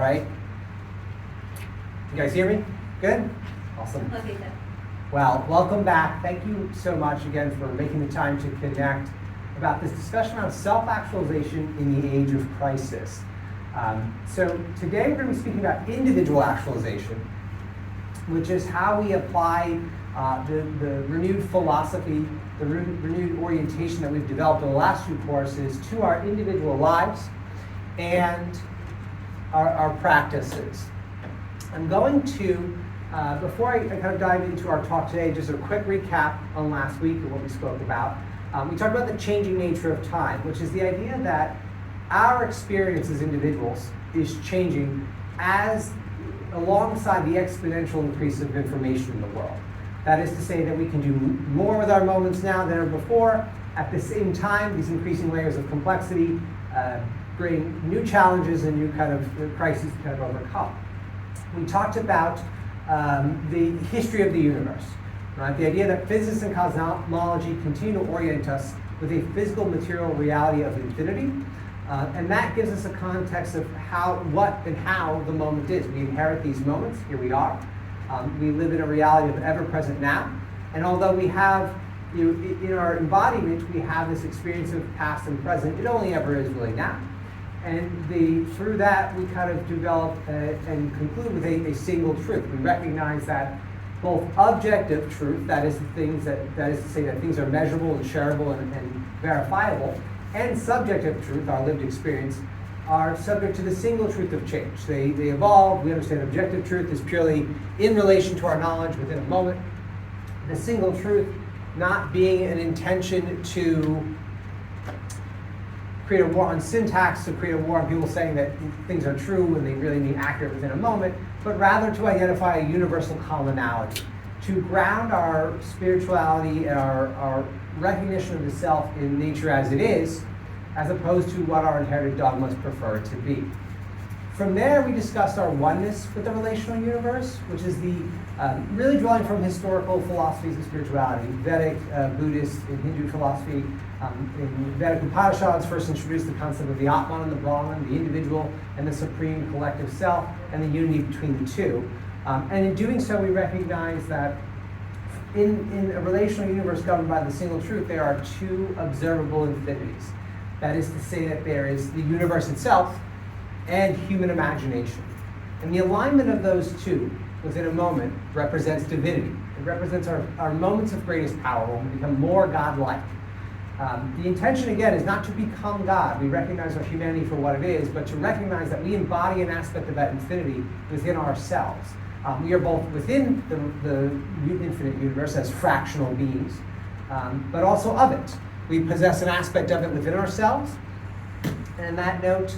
right? You guys hear me? Good? Awesome. Okay, good. Well, welcome back. Thank you so much again for making the time to connect about this discussion on self-actualization in the age of crisis. So today we're going to be speaking about individual actualization, which is how we apply the renewed philosophy, the renewed orientation that we've developed in the last few courses to our individual lives and our practices. I'm going to, before I kind of dive into our talk today, just a quick recap on last week and what we spoke about. We talked about the changing nature of time, which is the idea that our experience as individuals is changing alongside the exponential increase of information in the world. That is to say that we can do more with our moments now than ever before. At the same time, these increasing layers of complexity bring new challenges and new kind of crises to kind of overcome. We talked about the history of the universe, right? The idea that physics and cosmology continue to orient us with a physical material reality of infinity. And that gives us a context of what and how the moment is. We inherit these moments, here we are. We live in a reality of ever-present now. And although we have, in our embodiment, we have this experience of past and present, it only ever is really now. And through that, we kind of develop and conclude with a single truth. We recognize that both objective truth, that is to say that things are measurable and shareable and verifiable, and subjective truth, our lived experience, are subject to the single truth of change. They evolve. We understand objective truth is purely in relation to our knowledge within a moment. The single truth not being an intention to create a war on syntax, to create a war on people saying that things are true and they really mean accurate within a moment, but rather to identify a universal commonality, to ground our spirituality and our recognition of the self in nature as it is, as opposed to what our inherited dogmas prefer it to be. From there, we discussed our oneness with the relational universe, which is really drawing from historical philosophies of spirituality. Vedic, Buddhist, and Hindu philosophy. In Vedic Upanishads first introduced the concept of the Atman and the Brahman, the individual and the supreme collective self, and the unity between the two. And in doing so, we recognize that in a relational universe governed by the single truth, there are two observable infinities. That is to say that there is the universe itself and human imagination. And the alignment of those two within a moment represents divinity. It represents our moments of greatest power when we become more godlike. The intention, again, is not to become God. We recognize our humanity for what it is, but to recognize that we embody an aspect of that infinity within ourselves. We are both within the infinite universe as fractional beings, but also of it. We possess an aspect of it within ourselves. And on that note,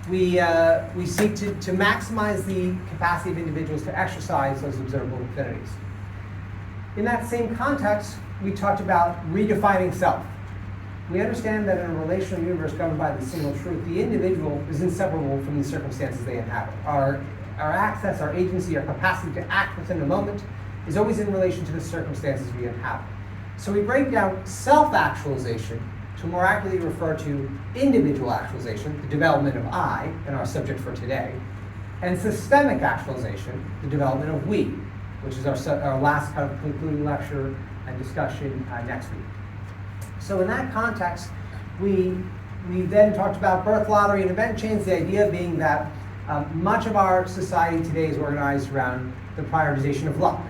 we seek to maximize the capacity of individuals to exercise those observable infinities. In that same context, we talked about redefining self. We understand that in a relational universe governed by the single truth, the individual is inseparable from the circumstances they inhabit. Our access, our agency, our capacity to act within a moment is always in relation to the circumstances we inhabit. So we break down self-actualization to more accurately refer to individual actualization, the development of I, and our subject for today, and systemic actualization, the development of we, which is our last kind of concluding lecture and discussion next week. So in that context, we then talked about birth lottery and event chains, the idea being that much of our society today is organized around the prioritization of luck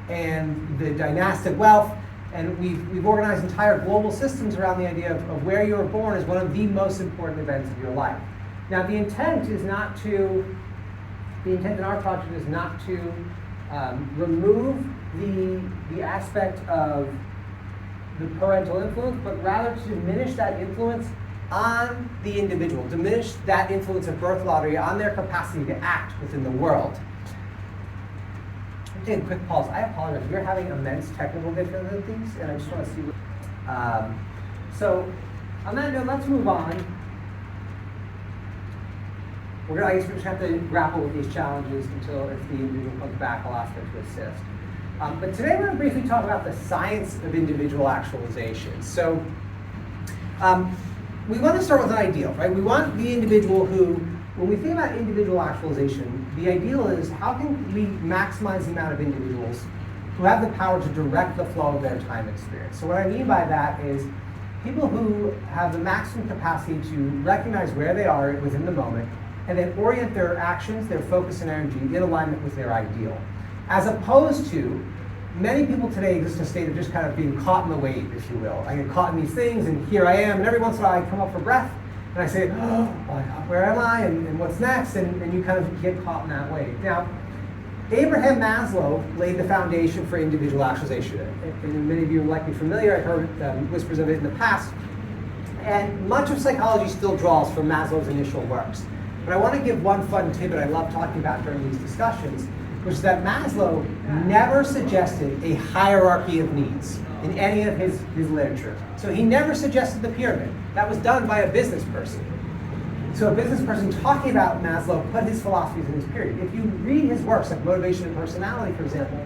and the dynastic wealth, and we've organized entire global systems around the idea of where you were born as one of the most important events of your life. Now the intent in our project is not to remove the aspect of the parental influence, but rather to diminish that influence on the individual, diminish that influence of birth lottery on their capacity to act within the world. Take a quick pause. I apologize. We're having immense technical difficulties, and I just want to see. So, on that note, let's move on. I guess we just have to grapple with these challenges until if the individual comes back, I'll ask them to assist. But today we're going to briefly talk about the science of individual actualization. So we want to start with an ideal, right? We want the individual who, when we think about individual actualization, the ideal is how can we maximize the amount of individuals who have the power to direct the flow of their time experience. So what I mean by that is people who have the maximum capacity to recognize where they are within the moment and then orient their actions, their focus and energy in alignment with their ideal. As opposed to, many people today exist in a state of just kind of being caught in the wave, if you will. I get caught in these things and here I am, and every once in a while I come up for breath and I say, oh, where am I and what's next? And you kind of get caught in that wave. Now, Abraham Maslow laid the foundation for individual actualization. And many of you are likely familiar, I've heard whispers of it in the past. And much of psychology still draws from Maslow's initial works. But I want to give one fun tidbit I love talking about during these discussions, which is that Maslow never suggested a hierarchy of needs in any of his literature. So he never suggested the pyramid. That was done by a business person. So a business person talking about Maslow put his philosophies in his period. If you read his works, like Motivation and Personality, for example,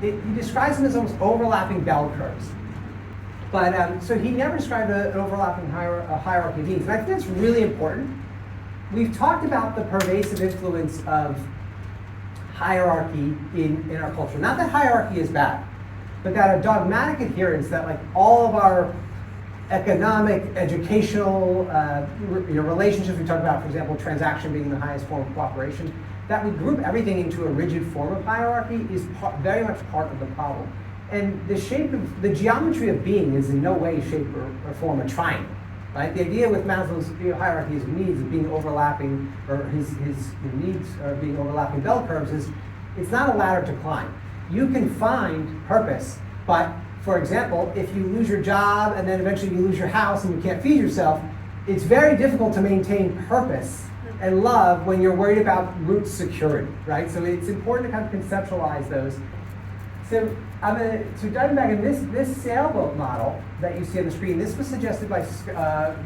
he describes them as almost overlapping bell curves. But so he never described an overlapping hierarchy of needs. And I think that's really important. We've talked about the pervasive influence of hierarchy in our culture. Not that hierarchy is bad, but that a dogmatic adherence that like all of our economic, educational, relationships we talk about, for example, transaction being the highest form of cooperation, that we group everything into a rigid form of hierarchy is very much part of the problem. And the shape of, the geometry of being is in no way, shape, or form a triangle, right? The idea with Maslow's hierarchy of needs of being overlapping, or his needs are being overlapping bell curves is, it's not a ladder to climb. You can find purpose, but for example, if you lose your job and then eventually you lose your house and you can't feed yourself, it's very difficult to maintain purpose and love when you're worried about root security, right? So it's important to kind of conceptualize those. So diving back in this sailboat model that you see on the screen, this was suggested by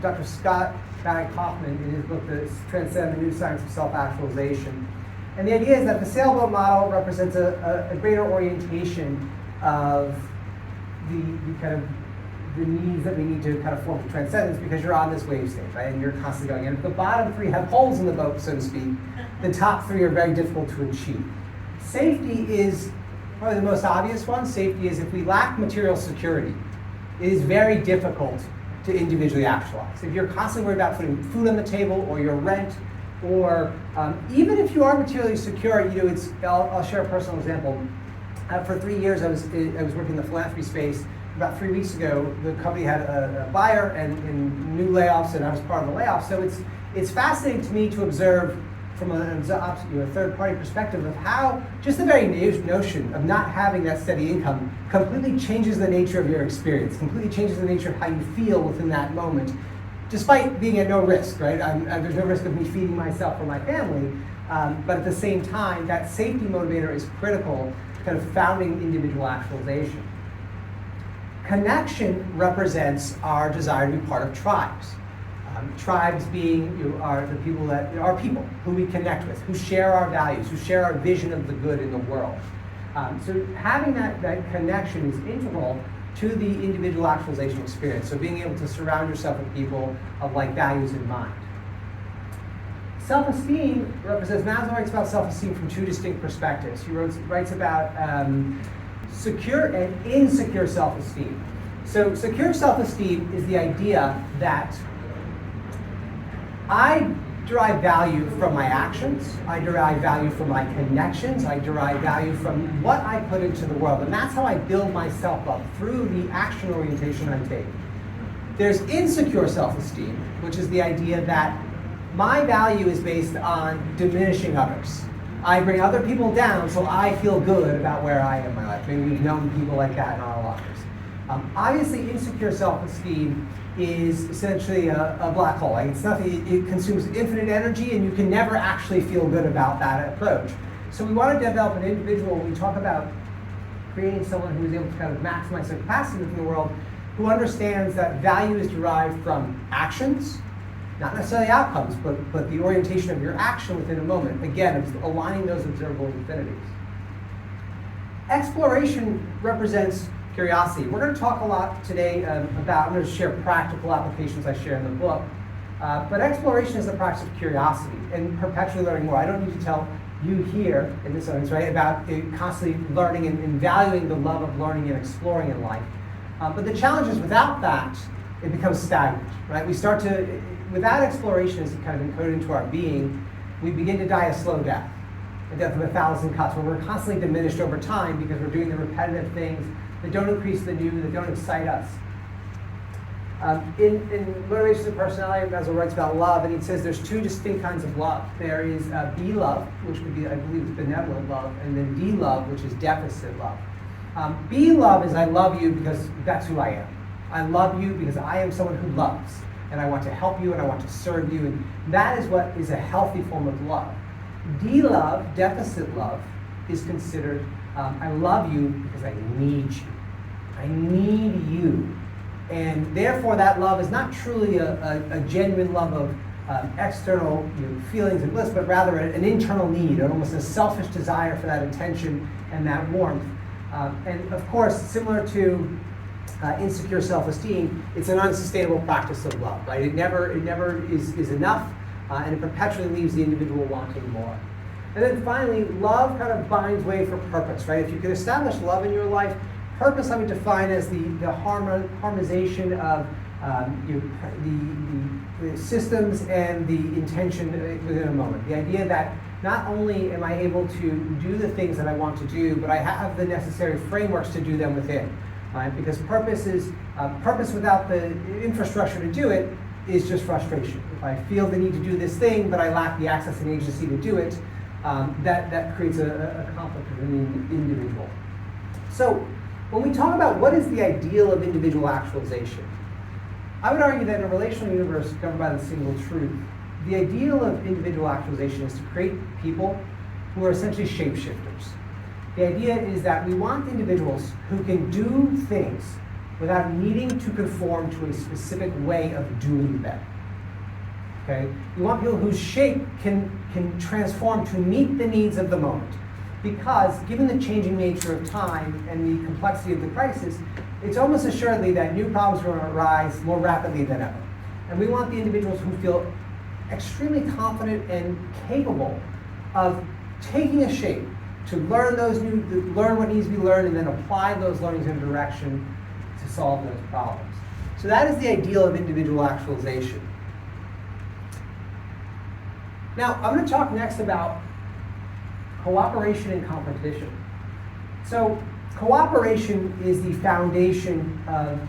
Dr. Scott Barry Kaufman in his book, The Transcend the New Science of Self-Actualization. And the idea is that the sailboat model represents a greater orientation of the needs that we need to kind of form to transcendence, because you're on this wave state, right? And you're constantly going in. If the bottom three have holes in the boat, so to speak, the top three are very difficult to achieve. Safety is probably the most obvious one. Safety is if we lack material security, it is very difficult to individually actualize. If you're constantly worried about putting food on the table or your rent, or even if you are materially secure, I'll share a personal example. For 3 years, I was working in the philanthropy space. About 3 weeks ago, the company had a buyer and new layoffs, and I was part of the layoffs. So it's fascinating to me to observe from a third-party perspective of how just the very notion of not having that steady income completely changes the nature of your experience, completely changes the nature of how you feel within that moment, despite being at no risk, right? There's no risk of me feeding myself or my family, but at the same time, that safety motivator is critical to kind of founding individual actualization. Connection represents our desire to be part of tribes. Tribes being are the people that are people who we connect with, who share our values, who share our vision of the good in the world. So having that connection is integral to the individual actualization experience. So being able to surround yourself with people of like values in mind. Self-esteem represents, Maslow writes about self-esteem from two distinct perspectives. He writes about secure and insecure self-esteem. So secure self-esteem is the idea that I derive value from my actions, I derive value from my connections, I derive value from what I put into the world, and that's how I build myself up through the action orientation I take. There's insecure self-esteem, which is the idea that my value is based on diminishing others. I bring other people down so I feel good about where I am in my life. Maybe we've known people like that in our lives. Obviously, insecure self-esteem is essentially a black hole. Like it's nothing, it consumes infinite energy, and you can never actually feel good about that approach. So we want to develop an individual, when we talk about creating someone who is able to kind of maximize their capacity within the world, who understands that value is derived from actions, not necessarily outcomes, but the orientation of your action within a moment. Again, it's aligning those observable infinities. Exploration represents curiosity. We're going to talk a lot today about, I'm going to share practical applications I share in the book, but exploration is the practice of curiosity and perpetually learning more. I don't need to tell you here in this audience, right, about constantly learning and valuing the love of learning and exploring in life. But the challenge is without that, it becomes stagnant, right? We start to, without exploration is kind of encoded into our being, we begin to die a slow death, a death of 1,000 cuts, where we're constantly diminished over time because we're doing the repetitive things that don't increase the new, that don't excite us. In Motivations of Personality, Maslow writes about love, and he says there's two distinct kinds of love. There is B love, which would be, I believe, benevolent love, and then D love, which is deficit love. B love is I love you because that's who I am. I love you because I am someone who loves, and I want to help you, and I want to serve you, and that is what is a healthy form of love. D love, deficit love, is considered I love you because I need you. I need you. And therefore that love is not truly a genuine love of external feelings and bliss, but rather an internal need, almost a selfish desire for that attention and that warmth. And of course, similar to insecure self-esteem, it's an unsustainable practice of love, right? It never is enough, and it perpetually leaves the individual wanting more. And then finally, love kind of binds way for purpose, right? If you can establish love in your life, purpose I would define as the harmonization of the systems and the intention within a moment. The idea that not only am I able to do the things that I want to do, but I have the necessary frameworks to do them within. Right? Because purpose without the infrastructure to do it is just frustration. If I feel the need to do this thing, but I lack the access and agency to do it, that creates a conflict within the individual. So when we talk about what is the ideal of individual actualization, I would argue that in a relational universe governed by the single truth, the ideal of individual actualization is to create people who are essentially shapeshifters. The idea is that we want individuals who can do things without needing to conform to a specific way of doing them. Okay? You want people whose shape can transform to meet the needs of the moment. Because given the changing nature of time and the complexity of the crisis, it's almost assuredly that new problems are going to arise more rapidly than ever. And we want the individuals who feel extremely confident and capable of taking a shape to learn what needs to be learned and then apply those learnings in a direction to solve those problems. So that is the ideal of individual actualization. Now, I'm going to talk next about cooperation and competition. So cooperation is the foundation of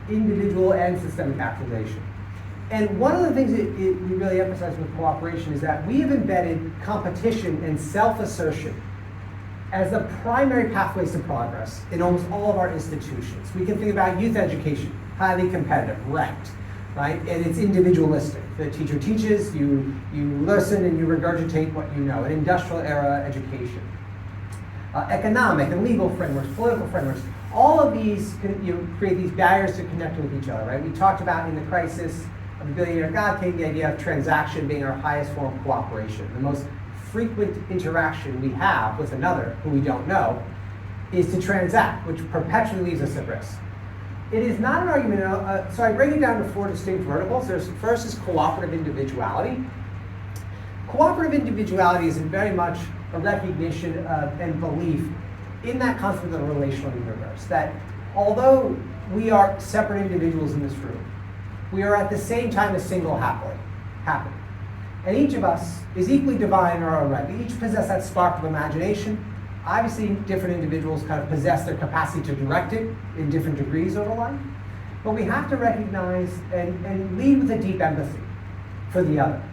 individual and systemic actualization. And one of the things that we really emphasize with cooperation is that we have embedded competition and self-assertion as the primary pathways to progress in almost all of our institutions. We can think about youth education, highly competitive, ranked, right? And it's individualistic. The teacher teaches, you listen, and you regurgitate what you know. An industrial era education. Economic and legal frameworks, political frameworks, all of these create these barriers to connect with each other, right? We talked about in the crisis of the billionaire God King, the idea of transaction being our highest form of cooperation. The most frequent interaction we have with another who we don't know is to transact, which perpetually leaves us at risk. It is not an argument, so I break it down to four distinct verticals. First is cooperative individuality. Cooperative individuality is very much a recognition of and belief in that concept of a relational universe, that although we are separate individuals in this room, we are at the same time a single happening. And each of us is equally divine in our own right. We each possess that spark of imagination. Obviously, different individuals kind of possess their capacity to direct it in different degrees over life. But we have to recognize and lead with a deep empathy for the other.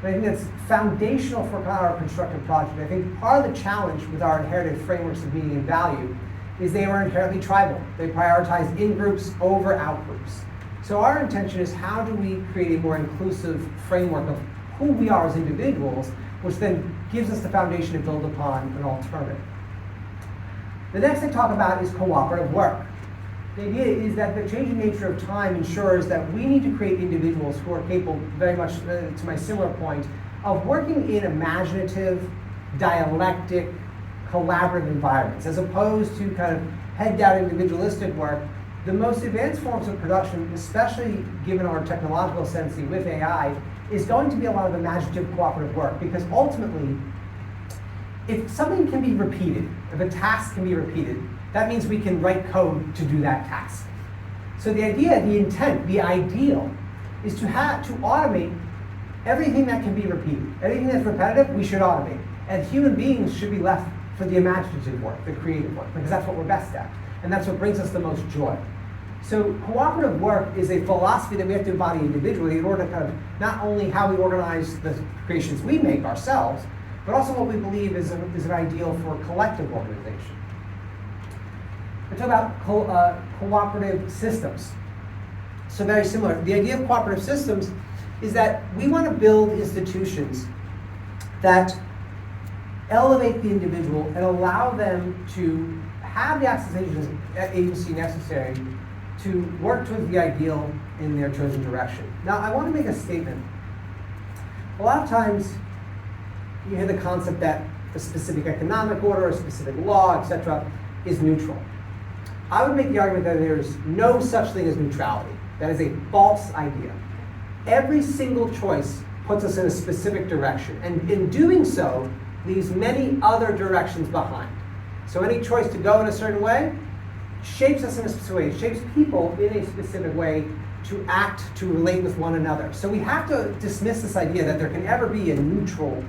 And I think that's foundational for our constructive project. I think part of the challenge with our inherited frameworks of meaning and value is they were inherently tribal. They prioritize in-groups over out-groups. So our intention is how do we create a more inclusive framework of who we are as individuals, which then gives us the foundation to build upon an alternative. The next thing I talk about is cooperative work. The idea is that the changing nature of time ensures that we need to create individuals who are capable, very much to my similar point, of working in imaginative, dialectic, collaborative environments. As opposed to kind of head-down individualistic work, the most advanced forms of production, especially given our technological ascendancy with AI, is going to be a lot of imaginative cooperative work, because ultimately, if something can be repeated, if a task can be repeated, that means we can write code to do that task. So the idea, the intent, the ideal is to automate everything that can be repeated. Anything that's repetitive, we should automate. And human beings should be left for the imaginative work, the creative work, because that's what we're best at. And that's what brings us the most joy. So cooperative work is a philosophy that we have to embody individually in order to kind of not only how we organize the creations we make ourselves, but also what we believe is an ideal for collective organization. We talk about cooperative systems. So very similar. The idea of cooperative systems is that we want to build institutions that elevate the individual and allow them to have the agency necessary to work towards the ideal in their chosen direction. Now, I want to make a statement. A lot of times, you hear the concept that a specific economic order, a specific law, etc., is neutral. I would make the argument that there is no such thing as neutrality. That is a false idea. Every single choice puts us in a specific direction, and in doing so, leaves many other directions behind. So any choice to go in a certain way shapes us in a specific way. It shapes people in a specific way to act, to relate with one another. So we have to dismiss this idea that there can ever be a neutral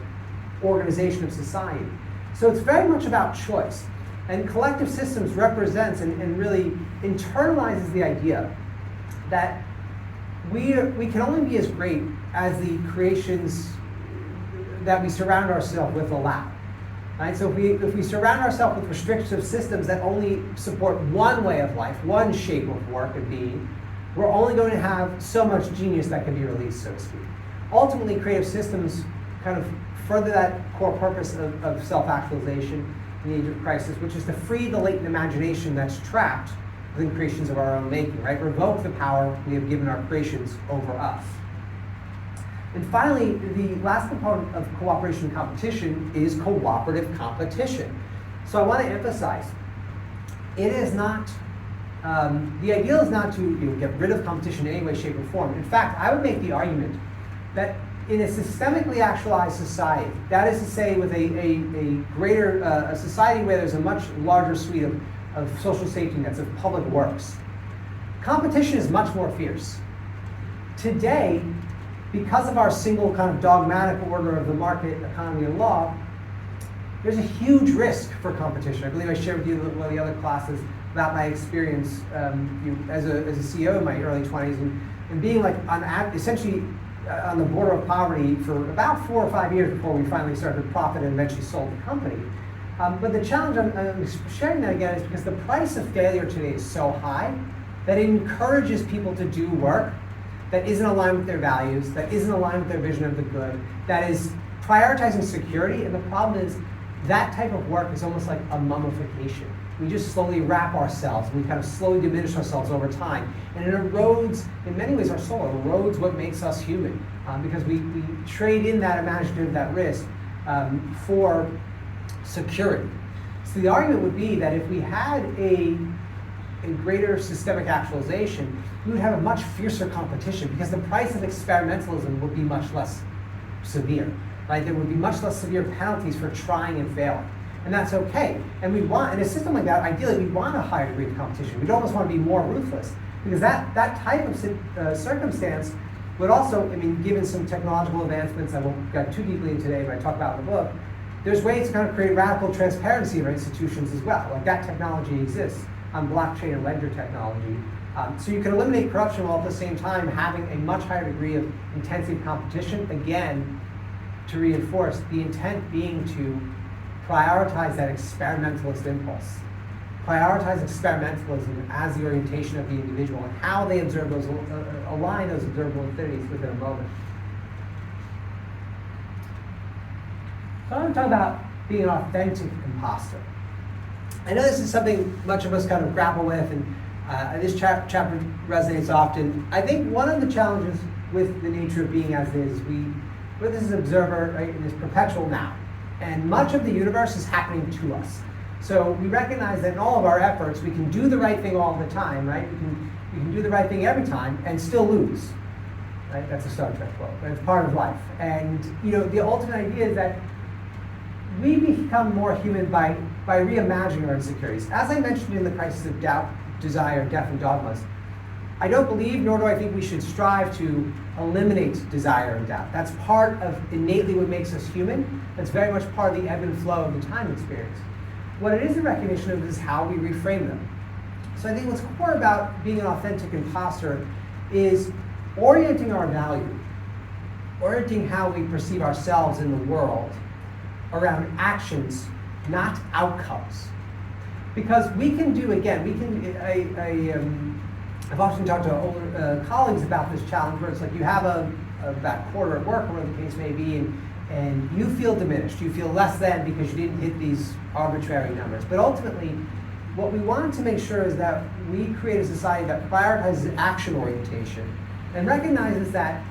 organization of society. So it's very much about choice. And collective systems represents and really internalizes the idea that we can only be as great as the creations that we surround ourselves with allow. Right? So if we surround ourselves with restrictive systems that only support one way of life, one shape of work and being, we're only going to have so much genius that can be released, so to speak. Ultimately, creative systems kind of further that core purpose of self-actualization in the age of crisis, which is to free the latent imagination that's trapped within creations of our own making, right? Revoke the power we have given our creations over us. And finally, the last component of cooperation and competition is cooperative competition. So I want to emphasize, it is not, the ideal is not to get rid of competition in any way, shape, or form. In fact, I would make the argument that in a systemically actualized society, that is to say with a greater, a society where there's a much larger suite of social safety nets, of public works, competition is much more fierce. Today, because of our single kind of dogmatic order of the market, economy, and law, there's a huge risk for competition. I believe I shared with you one of the other classes about my experience as a CEO in my early 20s and being like essentially on the border of poverty for about 4 or 5 years before we finally started to profit and eventually sold the company. But the challenge I'm sharing that again is because the price of failure today is so high that it encourages people to do work that isn't aligned with their values, that isn't aligned with their vision of the good, that is prioritizing security. And the problem is that type of work is almost like a mummification. We just slowly wrap ourselves, and we kind of slowly diminish ourselves over time. And it erodes, in many ways, our soul. It erodes what makes us human because we trade in that imaginative, that risk for security. So the argument would be that if we had a greater systemic actualization, we would have a much fiercer competition because the price of experimentalism would be much less severe. Right? There would be much less severe penalties for trying and failing. And that's okay. And we want, in a system like that, ideally we want a higher degree of competition. We'd almost want to be more ruthless because that type of circumstance would also, given some technological advancements I won't get too deeply into today, but I talk about in the book, there's ways to kind of create radical transparency in our institutions as well. Like that technology exists on blockchain and ledger technology. So you can eliminate corruption while at the same time having a much higher degree of intensive competition, again, to reinforce the intent being to prioritize that experimentalist impulse. Prioritize experimentalism as the orientation of the individual and how they observe those, align those observable infinities within a moment. So I want to talk about being an authentic imposter. I know this is something much of us kind of grapple with, and this chapter resonates often. I think one of the challenges with the nature of being as it is, we're this observer, right, in this perpetual now. And much of the universe is happening to us. So we recognize that in all of our efforts, we can do the right thing all the time, right? We can do the right thing every time and still lose, right? That's a Star Trek quote. It's part of life. And the ultimate idea is that we become more human by reimagining our insecurities. As I mentioned in the crisis of doubt, desire, death, and dogmas, I don't believe, nor do I think we should strive to eliminate desire and doubt. That's part of innately what makes us human. That's very much part of the ebb and flow of the time experience. What it is a recognition of is how we reframe them. So I think what's core about being an authentic imposter is orienting our value, orienting how we perceive ourselves in the world around actions, not outcomes. Because we can do, again, I've often talked to older colleagues about this challenge where it's like you have a bad quarter at work, or whatever the case may be, and you feel diminished. You feel less than because you didn't hit these arbitrary numbers. But ultimately, what we want to make sure is that we create a society that prioritizes action orientation and recognizes that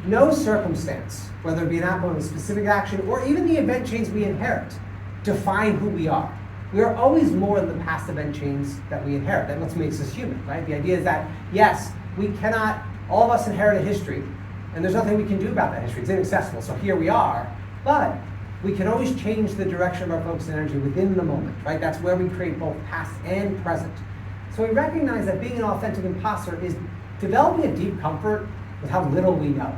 no circumstance, whether it be an outcome of a specific action or even the event chains we inherit, define who we are. We are always more than the past event chains that we inherit. That's what makes us human, right? The idea is that, yes, we cannot, all of us inherit a history, and there's nothing we can do about that history. It's inaccessible, so here we are. But we can always change the direction of our focus and energy within the moment, right? That's where we create both past and present. So we recognize that being an authentic imposter is developing a deep comfort with how little we know.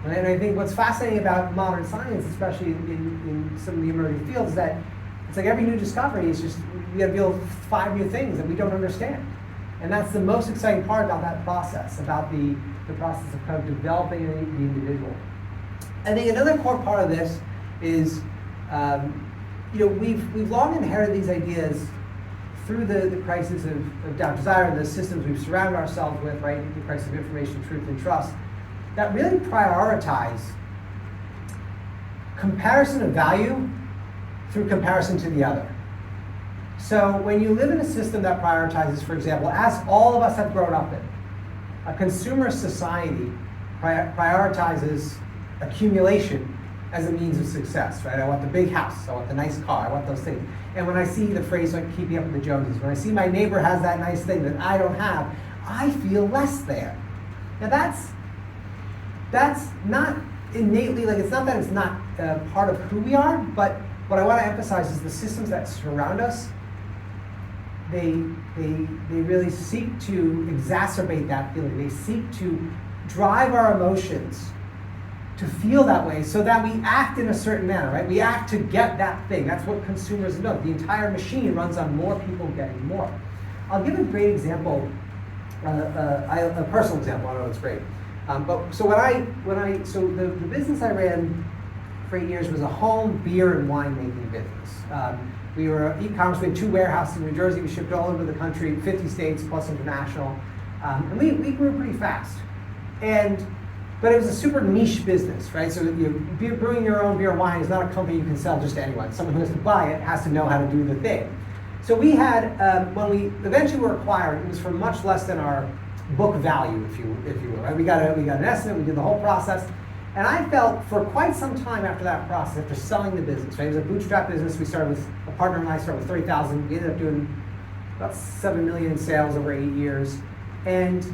And I think what's fascinating about modern science, especially in some of the emerging fields, is that it's like every new discovery is just, we gotta build 5 new things that we don't understand. And that's the most exciting part about that process, about the process of kind of developing the individual. I think another core part of this is, we've long inherited these ideas through the crisis of doubt, desire, and the systems we've surrounded ourselves with, right? The crisis of information, truth, and trust, that really prioritize comparison of value through comparison to the other. So when you live in a system that prioritizes, for example, as all of us have grown up in, a consumer society prioritizes accumulation as a means of success, right? I want the big house, I want the nice car, I want those things. And when I see the phrase like keeping up with the Joneses, when I see my neighbor has that nice thing that I don't have, I feel less than. Now that's not innately, like it's not that it's not part of who we are, but what I want to emphasize is the systems that surround us, they really seek to exacerbate that feeling. They seek to drive our emotions to feel that way so that we act in a certain manner, right? We act to get that thing. That's what consumers know. The entire machine runs on more people getting more. I'll give a great example, a personal example. I don't know, it's great. So the business I ran for 8 years was a home beer and wine making business. We were e-commerce. We had 2 warehouses in New Jersey. We shipped all over the country, 50 states plus international, and we grew pretty fast. But it was a super niche business, right? So brewing your own beer and wine is not a company you can sell just to anyone. Someone who has to buy it has to know how to do the thing. So we had, when we eventually were acquired, it was for much less than our book value, if you will, right? We got an estimate, we did the whole process. And I felt for quite some time after that process, after selling the business, right? It was a bootstrap business. We started with, a partner and I started with 30,000. We ended up doing about 7 million in sales over 8 years. And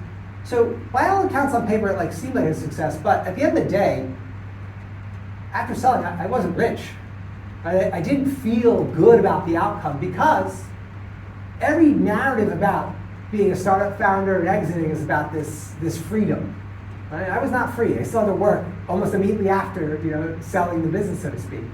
so by all accounts on paper, it seemed like a success, but at the end of the day, after selling, I wasn't rich. I didn't feel good about the outcome because every narrative about being a startup founder and exiting is about this freedom. Right? I was not free. I still had to work almost immediately after selling the business, so to speak.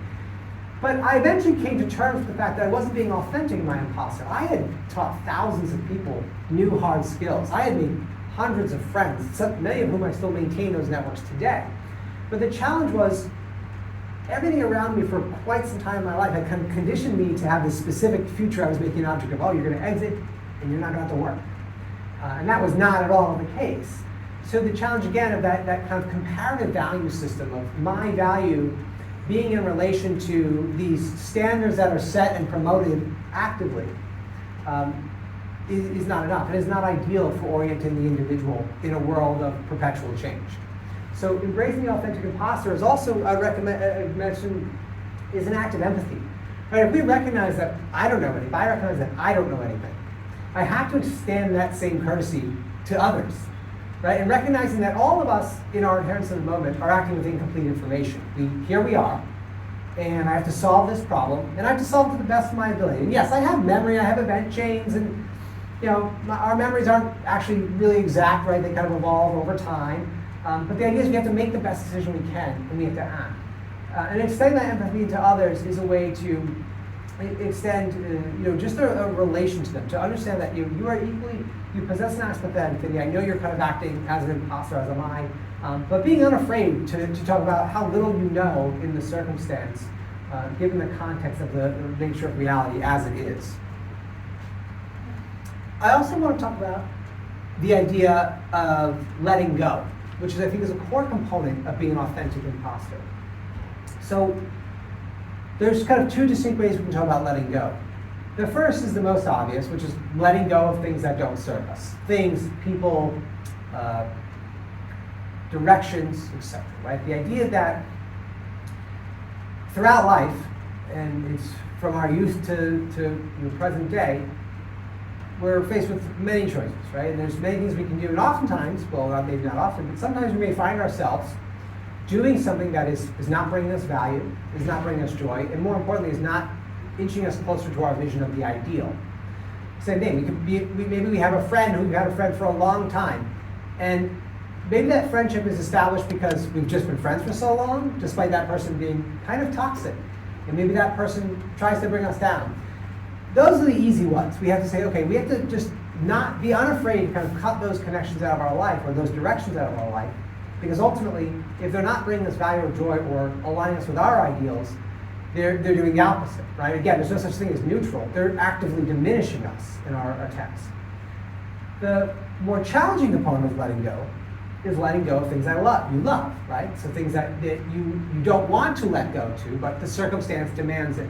But I eventually came to terms with the fact that I wasn't being authentic in my imposter. I had taught thousands of people new hard skills. I had made hundreds of friends, many of whom I still maintain those networks today. But the challenge was everything around me for quite some time in my life had kind of conditioned me to have this specific future I was making an object of. Oh, you're going to exit and you're not going to have to work. And that was not at all the case. So the challenge again of that kind of comparative value system of my value being in relation to these standards that are set and promoted actively is not enough. It is not ideal for orienting the individual in a world of perpetual change. So embracing the authentic imposter is also, I mentioned is an act of empathy. Right? If we recognize that I don't know anything, if I recognize that I don't know anything, I have to extend that same courtesy to others. Right? And recognizing that all of us in our inheritance of the moment are acting with incomplete information. Here we are, and I have to solve this problem, and I have to solve it to the best of my ability. And yes, I have memory, I have event chains, and our memories aren't actually really exact, right? They kind of evolve over time. But the idea is we have to make the best decision we can, and we have to act. And extending that empathy to others is a way to extend, just a relation to them, to understand that you are equally, you possess an aspect of that infinity. I know you're kind of acting as an imposter, as am I, but being unafraid to talk about how little you know in the circumstance, given the context of the nature of reality as it is. I also want to talk about the idea of letting go, which I think is a core component of being an authentic imposter. So there's kind of two distinct ways we can talk about letting go. The first is the most obvious, which is letting go of things that don't serve us. Things, people, directions, etc. Right? The idea that throughout life, and it's from our youth to the present day, we're faced with many choices, right? And there's many things we can do, and oftentimes, well, maybe not often, but sometimes we may find ourselves doing something that is not bringing us value, is not bringing us joy, and more importantly, is not inching us closer to our vision of the ideal. Same thing, maybe we have a friend who we've had a friend for a long time, and maybe that friendship is established because we've just been friends for so long, despite that person being kind of toxic, and maybe that person tries to bring us down. Those are the easy ones. We have to say, okay, we have to just not be unafraid to kind of cut those connections out of our life, or those directions out of our life, because ultimately, if they're not bringing us value or joy or aligning us with our ideals, they're doing the opposite, right? Again, there's no such thing as neutral. They're actively diminishing us in our attempts. The more challenging component of letting go is letting go of things you love, right? So things that you don't want to let go to, but the circumstance demands it.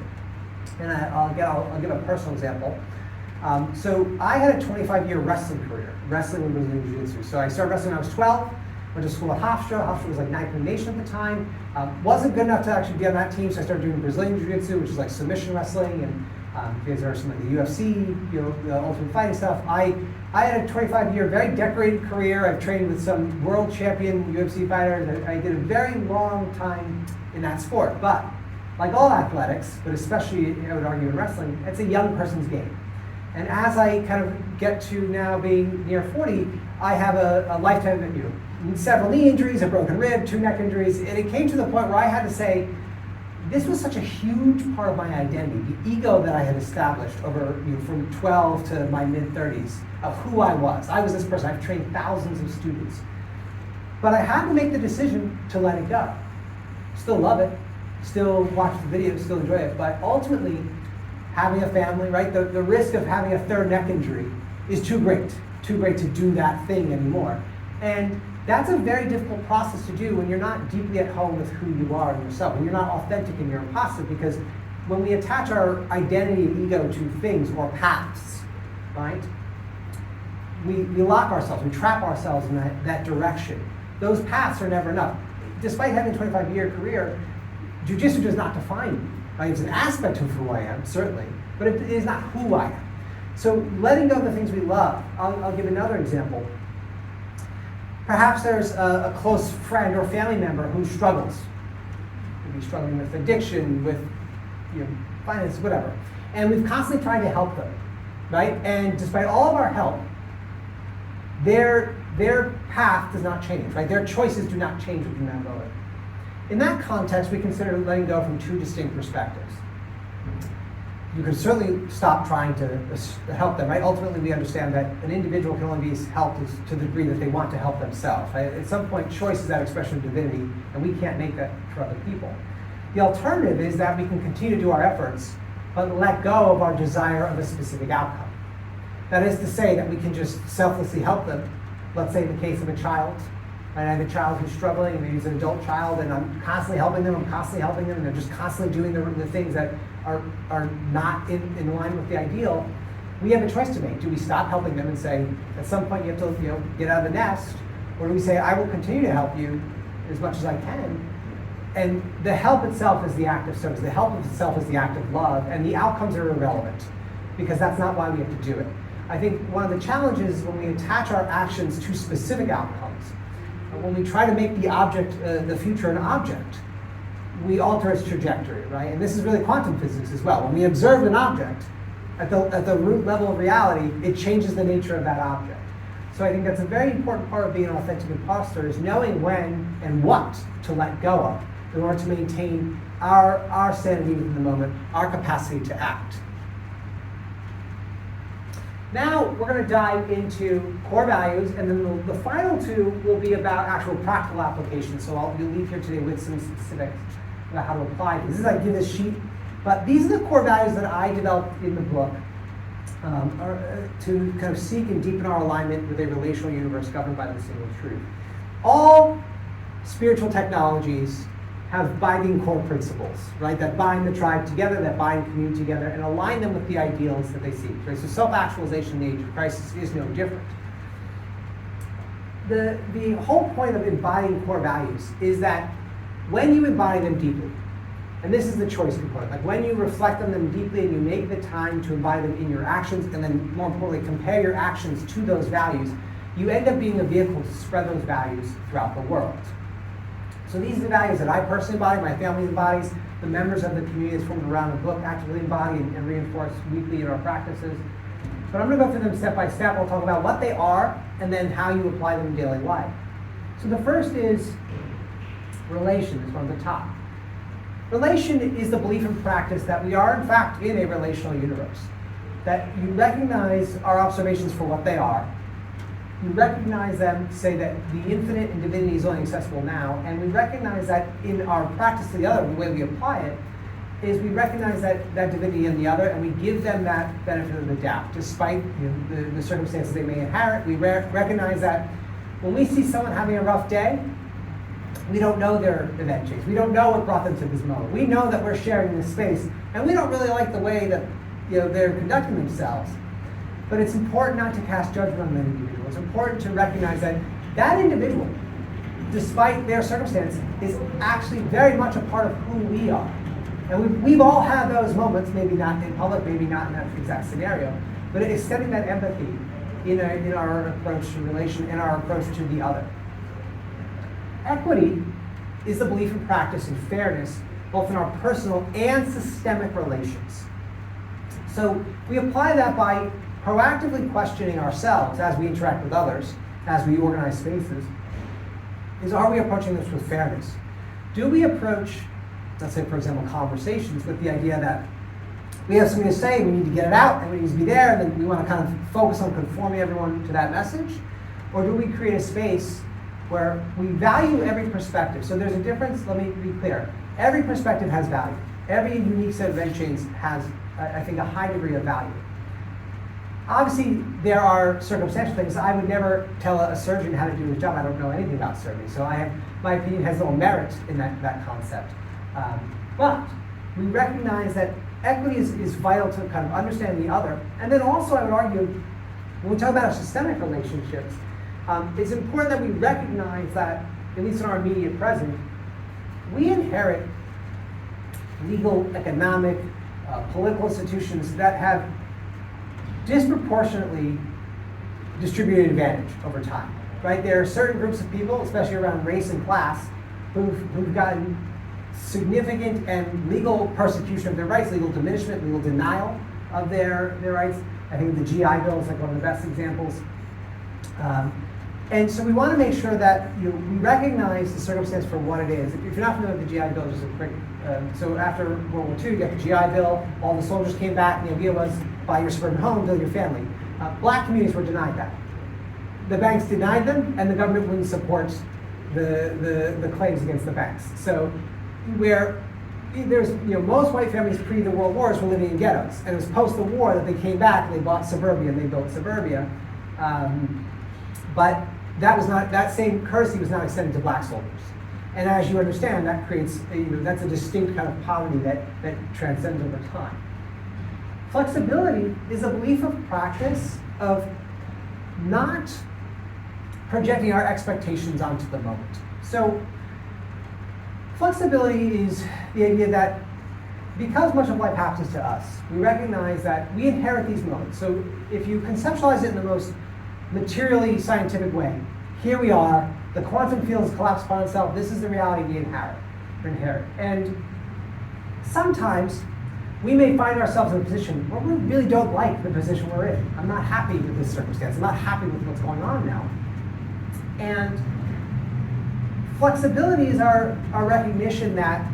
And I'll give a personal example. So I had a 25-year wrestling career, wrestling and Brazilian Jiu-Jitsu. So I started wrestling when I was 12. Went to school at Hofstra. Hofstra was like 9th in the nation at the time. Wasn't good enough to actually be on that team, so I started doing Brazilian Jiu-Jitsu, which is like submission wrestling, and you guys are some like the UFC, the Ultimate Fighting stuff. I had a 25-year, very decorated career. I've trained with some world champion UFC fighters. I did a very long time in that sport. But like all athletics, but especially I would argue in wrestling, it's a young person's game. And as I kind of get to now being near 40, I have a lifetime of several knee injuries, a broken rib, 2 neck injuries, and it came to the point where I had to say, this was such a huge part of my identity, the ego that I had established over from 12 to my mid-30s of who I was. I was this person. I've trained thousands of students. But I had to make the decision to let it go. Still love it, still watch the videos, still enjoy it, but ultimately, having a family, right? The risk of having a 3rd neck injury is too great to do that thing anymore. And that's a very difficult process to do when you're not deeply at home with who you are and yourself, when you're not authentic in your imposter, because when we attach our identity and ego to things or paths, right? We lock ourselves, we trap ourselves in that direction. Those paths are never enough. Despite having a 25-year career, jiu-jitsu does not define me. Right? It's an aspect of who I am, certainly, but it is not who I am. So letting go of the things we love. I'll give another example. Perhaps there's a close friend or family member who struggles. Maybe struggling with addiction, with finance, whatever. And we've constantly tried to help them, right? And despite all of our help, their path does not change, right? Their choices do not change with them going. In that context, we consider letting go from 2 distinct perspectives. You can certainly stop trying to help them, right? Ultimately, we understand that an individual can only be helped to the degree that they want to help themselves, right? At some point, choice is that expression of divinity, and we can't make that for other people. The alternative is that we can continue to do our efforts, but let go of our desire of a specific outcome. That is to say that we can just selflessly help them. Let's say in the case of a child, I have a child who's struggling, and maybe he's an adult child, and I'm constantly helping them, and they're just constantly doing the things that are not in line with the ideal. We have a choice to make. Do we stop helping them and say, at some point you have to get out of the nest, or do we say, I will continue to help you as much as I can, And the help itself is the act of service. The help itself is the act of love, and the outcomes are irrelevant because that's not why we have to do it. I think one of the challenges is when we attach our actions to specific outcomes, when we try to make the object, the future an object, we alter its trajectory, right? And this is really quantum physics as well. When we observe an object, at the root level of reality, it changes the nature of that object. So I think that's a very important part of being an authentic imposter, is knowing when and what to let go of in order to maintain our sanity within the moment, our capacity to act. Now we're going to dive into core values, and then the final two will be about actual practical applications. So you'll leave here today with some specifics about how to apply these. This is like give this sheet, but these are the core values that I developed in the book to kind of seek and deepen our alignment with a relational universe governed by the single truth. All spiritual technologies have binding core principles, right? That bind the tribe together, that bind community together, and align them with the ideals that they seek, right? So self-actualization in the age of crisis is no different. The whole point of embodying core values is that when you embody them deeply, and this is the choice component, like when you reflect on them deeply and you make the time to embody them in your actions, and then more importantly, compare your actions to those values, you end up being a vehicle to spread those values throughout the world. So these are the values that I personally embody, my family embodies, the members of the community that's formed around the book actively embody and reinforce weekly in our practices. But I'm going to go through them step by step. I'll talk about what they are and then how you apply them in daily life. So the first is relation, is one at the top. Relation is the belief and practice that we are in fact in a relational universe. That you recognize our observations for what they are. You recognize them, say that the infinite in divinity is only accessible now, and we recognize that in our practice to the other, the way we apply it, is we recognize that divinity in the other, and we give them that benefit of the doubt, despite the circumstances they may inherit. We recognize that when we see someone having a rough day, we don't know their event chase. We don't know what brought them to this moment. We know that we're sharing this space, and we don't really like the way that they're conducting themselves. But it's important not to cast judgment on that individual. It's important to recognize that that individual, despite their circumstance, is actually very much a part of who we are. And we've all had those moments, maybe not in public, maybe not in that exact scenario, but extending that empathy in our approach to relation, in our approach to the other. Equity is the belief and practice in fairness, both in our personal and systemic relations. So we apply that by proactively questioning ourselves as we interact with others, as we organize spaces, is are we approaching this with fairness? Do we approach, let's say for example, conversations with the idea that we have something to say, we need to get it out, and we need to be there, and then we want to kind of focus on conforming everyone to that message? Or do we create a space where we value every perspective? So there's a difference, let me be clear. Every perspective has value. Every unique set of event chains has, I think, a high degree of value. Obviously, there are circumstantial things. I would never tell a surgeon how to do his job. I don't know anything about surgery. So my opinion has little merit in that concept. But we recognize that equity is vital to kind of understand the other. And then also, I would argue, when we talk about our systemic relationships, it's important that we recognize that, at least in our immediate present, we inherit legal, economic, political institutions that have disproportionately distributed advantage over time, right? There are certain groups of people, especially around race and class, who've gotten significant and legal persecution of their rights, legal diminishment, legal denial of their rights. I think the GI Bill is like one of the best examples. And so we want to make sure that we recognize the circumstance for what it is. If you're not familiar with the GI Bill, just a quick, so after World War II, you got the GI Bill, all the soldiers came back, and the idea was buy your suburban home, build your family. Black communities were denied that. The banks denied them, and the government wouldn't support the claims against the banks. So where there's, most white families pre the World Wars were living in ghettos, and it was post the war that they came back and they bought suburbia and they built suburbia. But that same courtesy was not extended to black soldiers. And as you understand, that creates, that's a distinct kind of poverty that transcends over time. Flexibility is a belief of practice of not projecting our expectations onto the moment. So Flexibility is the idea that because much of life happens to us, we recognize that we inherit these moments. So if you conceptualize it in the most materially scientific way, here we are, the quantum field has collapsed upon itself, this is the reality we inherit. And sometimes we may find ourselves in a position where we really don't like the position we're in. I'm not happy with this circumstance, I'm not happy with what's going on now. And flexibility is our recognition that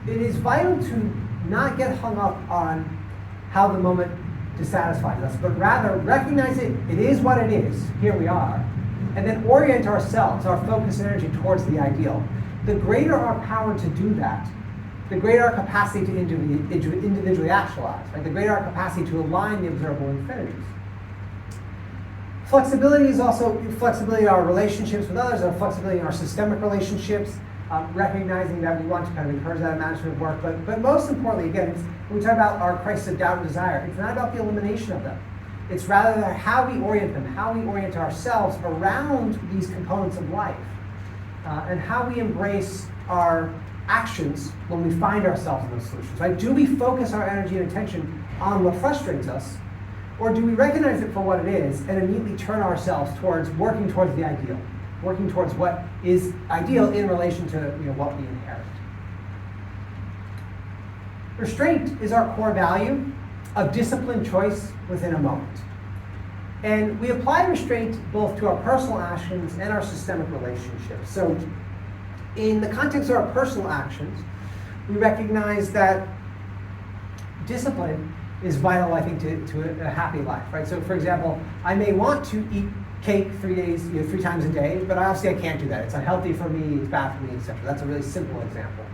it is vital to not get hung up on how the moment dissatisfies us, but rather recognize it is what it is, here we are, and then orient ourselves, our focus and energy towards the ideal. The greater our power to do that, the greater our capacity to individually actualize, right? The greater our capacity to align the observable infinities. Flexibility is also flexibility in our relationships with others, and flexibility in our systemic relationships, recognizing that we want to kind of encourage that in management work. But most importantly, again, when we talk about our crisis of doubt and desire, it's not about the elimination of them. It's rather that how we orient them, how we orient ourselves around these components of life, and how we embrace our actions when we find ourselves in those solutions. Right? Do we focus our energy and attention on what frustrates us, or do we recognize it for what it is and immediately turn ourselves towards working towards the ideal, working towards what is ideal in relation to what we inherit? Restraint is our core value of disciplined choice within a moment. And we apply restraint both to our personal actions and our systemic relationships. So in the context of our personal actions, we recognize that discipline is vital, I think, to a happy life, right? So for example, I may want to eat cake 3 times a day, but obviously I can't do that. It's unhealthy for me, it's bad for me, etc. That's a really simple example.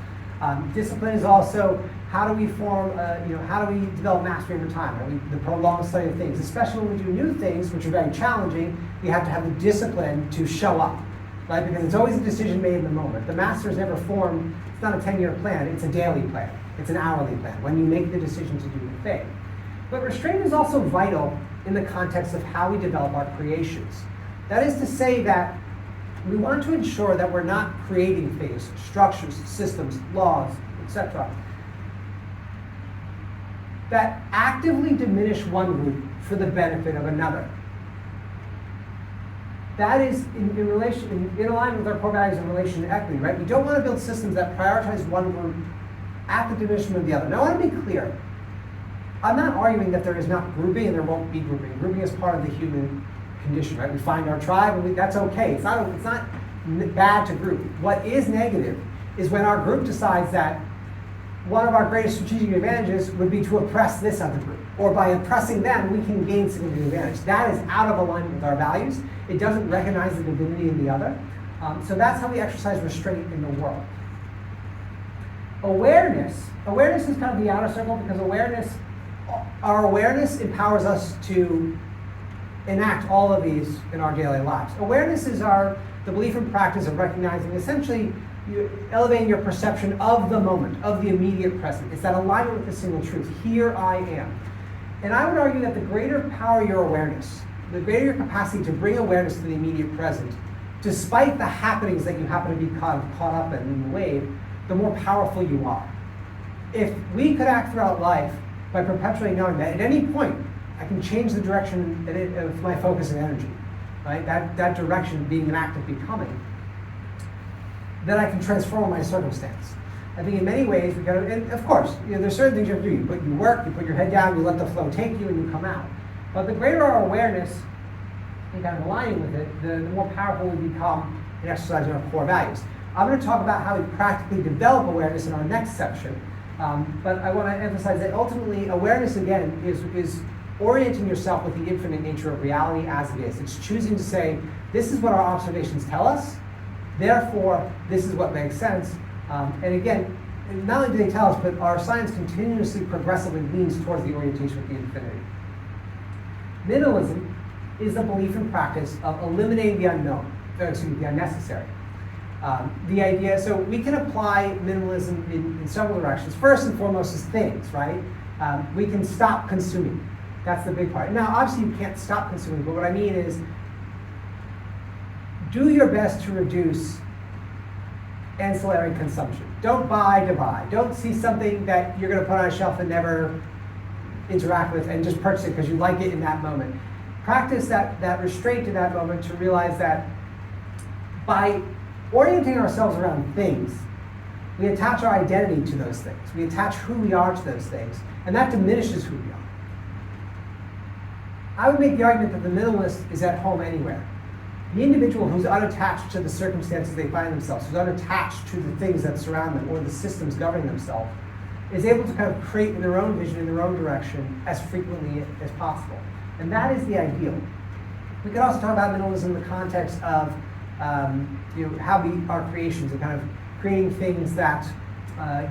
Discipline is also how do we how do we develop mastery over time? Right? The prolonged study of things, especially when we do new things, which are very challenging, we have to have the discipline to show up, right? Because it's always a decision made in the moment. The master is never formed, it's not a 10-year plan, it's a daily plan. It's an hourly plan, when you make the decision to do the thing. But restraint is also vital in the context of how we develop our creations. That is to say that we want to ensure that we're not creating things, structures, systems, laws, etc., that actively diminish one group for the benefit of another. That is in alignment with our core values in relation to equity, right? We don't want to build systems that prioritize one group at the diminishment of the other. Now, I want to be clear. I'm not arguing that there is not grouping and there won't be grouping. Grouping is part of the human condition, right? We find our tribe, and that's okay. It's not bad to group. What is negative is when our group decides that one of our greatest strategic advantages would be to oppress this other group, or by oppressing them, we can gain significant advantage. That is out of alignment with our values. It doesn't recognize the divinity in the other. So that's how we exercise restraint in the world. Awareness is kind of the outer circle, because our awareness empowers us to enact all of these in our daily lives. Awareness is the belief and practice of recognizing, essentially, elevating your perception of the moment, of the immediate present. It's that alignment with the single truth. Here I am. And I would argue that the greater power your awareness, the greater your capacity to bring awareness to the immediate present, despite the happenings that you happen to be caught up in the wave, the more powerful you are. If we could act throughout life by perpetually knowing that at any point I can change the direction of my focus and energy, right? That direction being an act of becoming, then I can transform my circumstance. I think in many ways, and of course, there's certain things you have to do. You work, you put your head down, you let the flow take you, and you come out. But the greater our awareness, and kind of aligning with it, the more powerful we become in exercising our core values. I'm going to talk about how we practically develop awareness in our next section. But I want to emphasize that ultimately, awareness, again, is orienting yourself with the infinite nature of reality as it is. It's choosing to say, this is what our observations tell us, therefore, this is what makes sense. And again, not only do they tell us, but our science continuously, progressively leans towards the orientation with the infinity. Minimalism is the belief and practice of eliminating the the unnecessary. The idea, so we can apply minimalism in several directions. First and foremost is things, right? We can stop consuming. That's the big part. Now, obviously you can't stop consuming, but what I mean is do your best to reduce ancillary consumption. Don't buy to buy. Don't see something that you're going to put on a shelf and never interact with and just purchase it because you like it in that moment. Practice that restraint in that moment to realize that by orienting ourselves around things, we attach our identity to those things. We attach who we are to those things, and that diminishes who we are. I would make the argument that the minimalist is at home anywhere. The individual who's unattached to the circumstances they find themselves, who's unattached to the things that surround them or the systems governing themselves, is able to kind of create in their own vision, in their own direction, as frequently as possible. And that is the ideal. We could also talk about minimalism in the context of how we are creations and kind of creating things that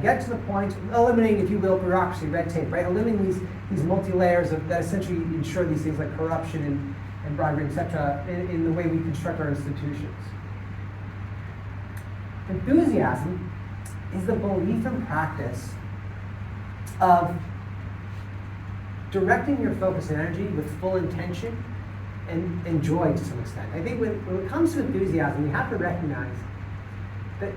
get to the point, eliminating, if you will, bureaucracy, red tape, right? Eliminating these multi-layers that essentially ensure these things like corruption and bribery, etc., in the way we construct our institutions. Enthusiasm is the belief and practice of directing your focus and energy with full intention and joy to some extent. I think when it comes to enthusiasm, we have to recognize that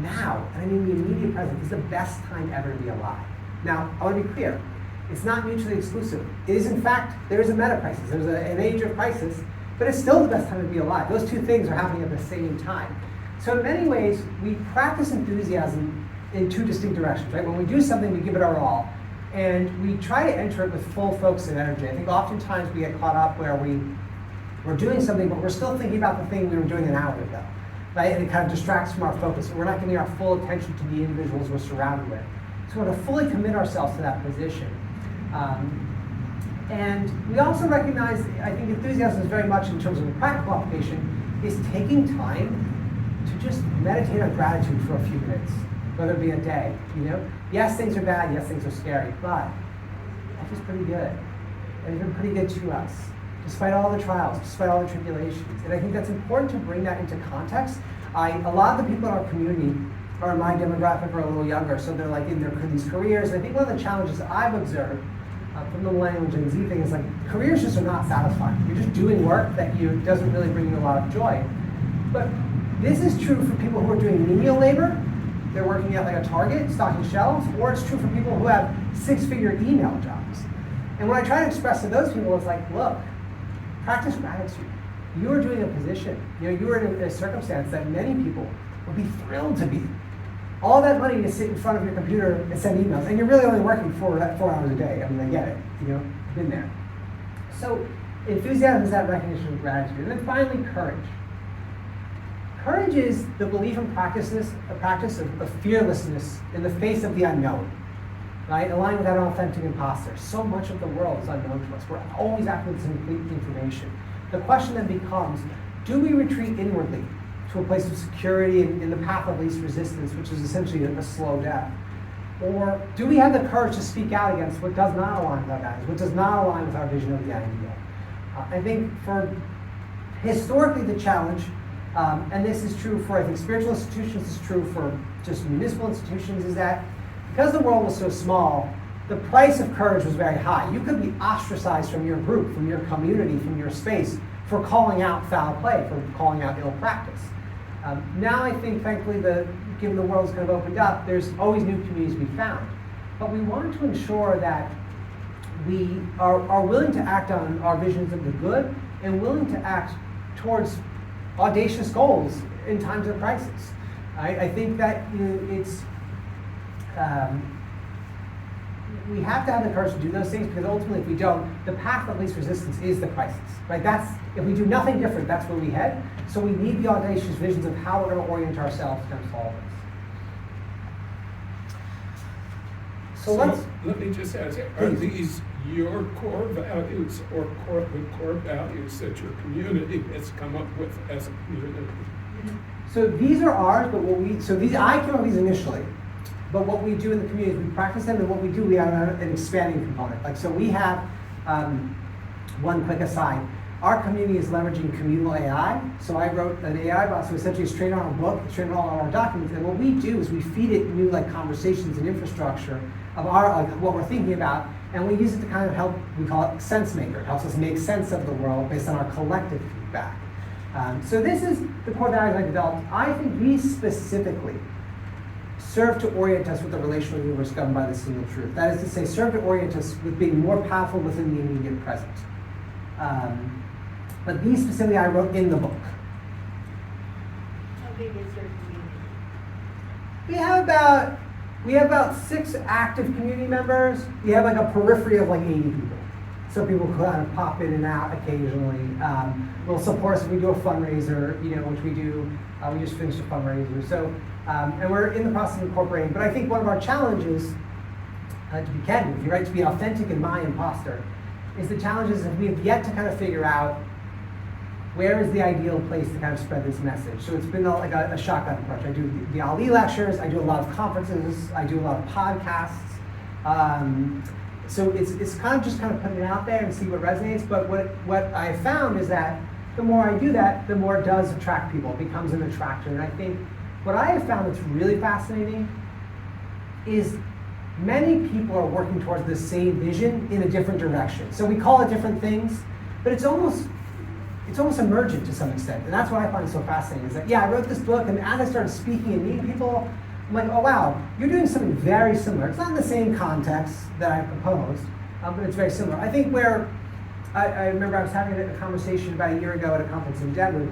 now, and I mean the immediate present, is the best time ever to be alive. Now, I want to be clear, it's not mutually exclusive. It is, in fact, there is a meta-crisis. There's an age of crisis, but it's still the best time to be alive. Those two things are happening at the same time. So in many ways, we practice enthusiasm in two distinct directions, right? When we do something, we give it our all, and we try to enter it with full focus and energy. I think oftentimes we get caught up where we're doing something, but we're still thinking about the thing we were doing an hour ago, right? And it kind of distracts from our focus. We're not giving our full attention to the individuals we're surrounded with. So we want to fully commit ourselves to that position. And we also recognize, I think enthusiasm is very much in terms of a practical application, is taking time to just meditate on gratitude for a few minutes, whether it be a day, Yes, things are bad, yes, things are scary, but life is pretty good. And it's been pretty good to us, despite all the trials, despite all the tribulations. And I think that's important to bring that into context. A lot of the people in our community are in my demographic or a little younger, so they're like in these careers. And I think one of the challenges I've observed from the millennial and Gen Z thing is like careers just are not satisfying. You're just doing work that doesn't really bring you a lot of joy. But this is true for people who are doing menial labor. They're working at like a Target, stocking shelves, or it's true for people who have six-figure email jobs. And what I try to express to those people is like, look, practice gratitude. You are doing a position, you are in a circumstance that many people would be thrilled to be. All that money to sit in front of your computer and send emails, and you're really only working 4 hours a day. I mean, I get it, been there. So enthusiasm is that recognition of gratitude. And then finally, courage. Courage is the belief and practice of fearlessness in the face of the unknown, right? Aligning with that authentic imposter. So much of the world is unknown to us. We're always acting with incomplete information. The question then becomes, do we retreat inwardly to a place of security in the path of least resistance, which is essentially a slow death? Or do we have the courage to speak out against what does not align with our values, what does not align with our vision of the ideal? I think for historically the challenge, and this is true for, I think, spiritual institutions, this is true for just municipal institutions, is that because the world was so small, the price of courage was very high. You could be ostracized from your group, from your community, from your space, for calling out foul play, for calling out ill practice. Now I think, thankfully, given the world's kind of opened up, there's always new communities to be found. But we want to ensure that we are willing to act on our visions of the good and willing to act towards audacious goals in times of crisis. I think that we have to have the courage to do those things, because ultimately if we don't, the path of least resistance is the crisis, right? If we do nothing different, that's where we head. So we need the audacious visions of how we're going to orient ourselves against all this. So let me just ask, are these your core values or the core values that your community has come up with as a community? So these are ours, but I came up with these initially. But what we do in the community is we practice them, and what we do, we have an expanding component. So we have, one quick aside, our community is leveraging communal AI. So I wrote an AI bot, so essentially it's trained on a book, it's trained on all our documents, and what we do is we feed it new conversations and infrastructure of what we're thinking about, and we use it to kind of help, we call it sense maker. It helps us make sense of the world based on our collective feedback. So this is the core values I developed. I think these specifically serve to orient us with the relational universe governed by the single truth. That is to say, serve to orient us with being more powerful within the immediate present. But these specifically I wrote in the book. How big is your community? We have about 6 active community members. We have like a periphery of like 80 people. So people kind of pop in and out occasionally. Will support us if we do a fundraiser, which we do. We just finished a fundraiser. So, and we're in the process of incorporating. But I think one of our challenges, to be candid, if you're right, to be authentic in my imposter, is the challenges that we have yet to kind of figure out where is the ideal place to kind of spread this message. So it's been like a shotgun approach. I do the OLLI lectures, I do a lot of conferences, I do a lot of podcasts. So it's kind of putting it out there and see what resonates. But what I found is that the more I do that, the more it does attract people. It becomes an attractor. And I think what I have found that's really fascinating is many people are working towards the same vision in a different direction. So we call it different things, but it's almost emergent to some extent. And that's what I find so fascinating is that, I wrote this book, and as I started speaking and meeting people, I'm like, oh wow, you're doing something very similar. It's not in the same context that I proposed, but it's very similar. I think where, I remember I was having a conversation about a year ago at a conference in Denver,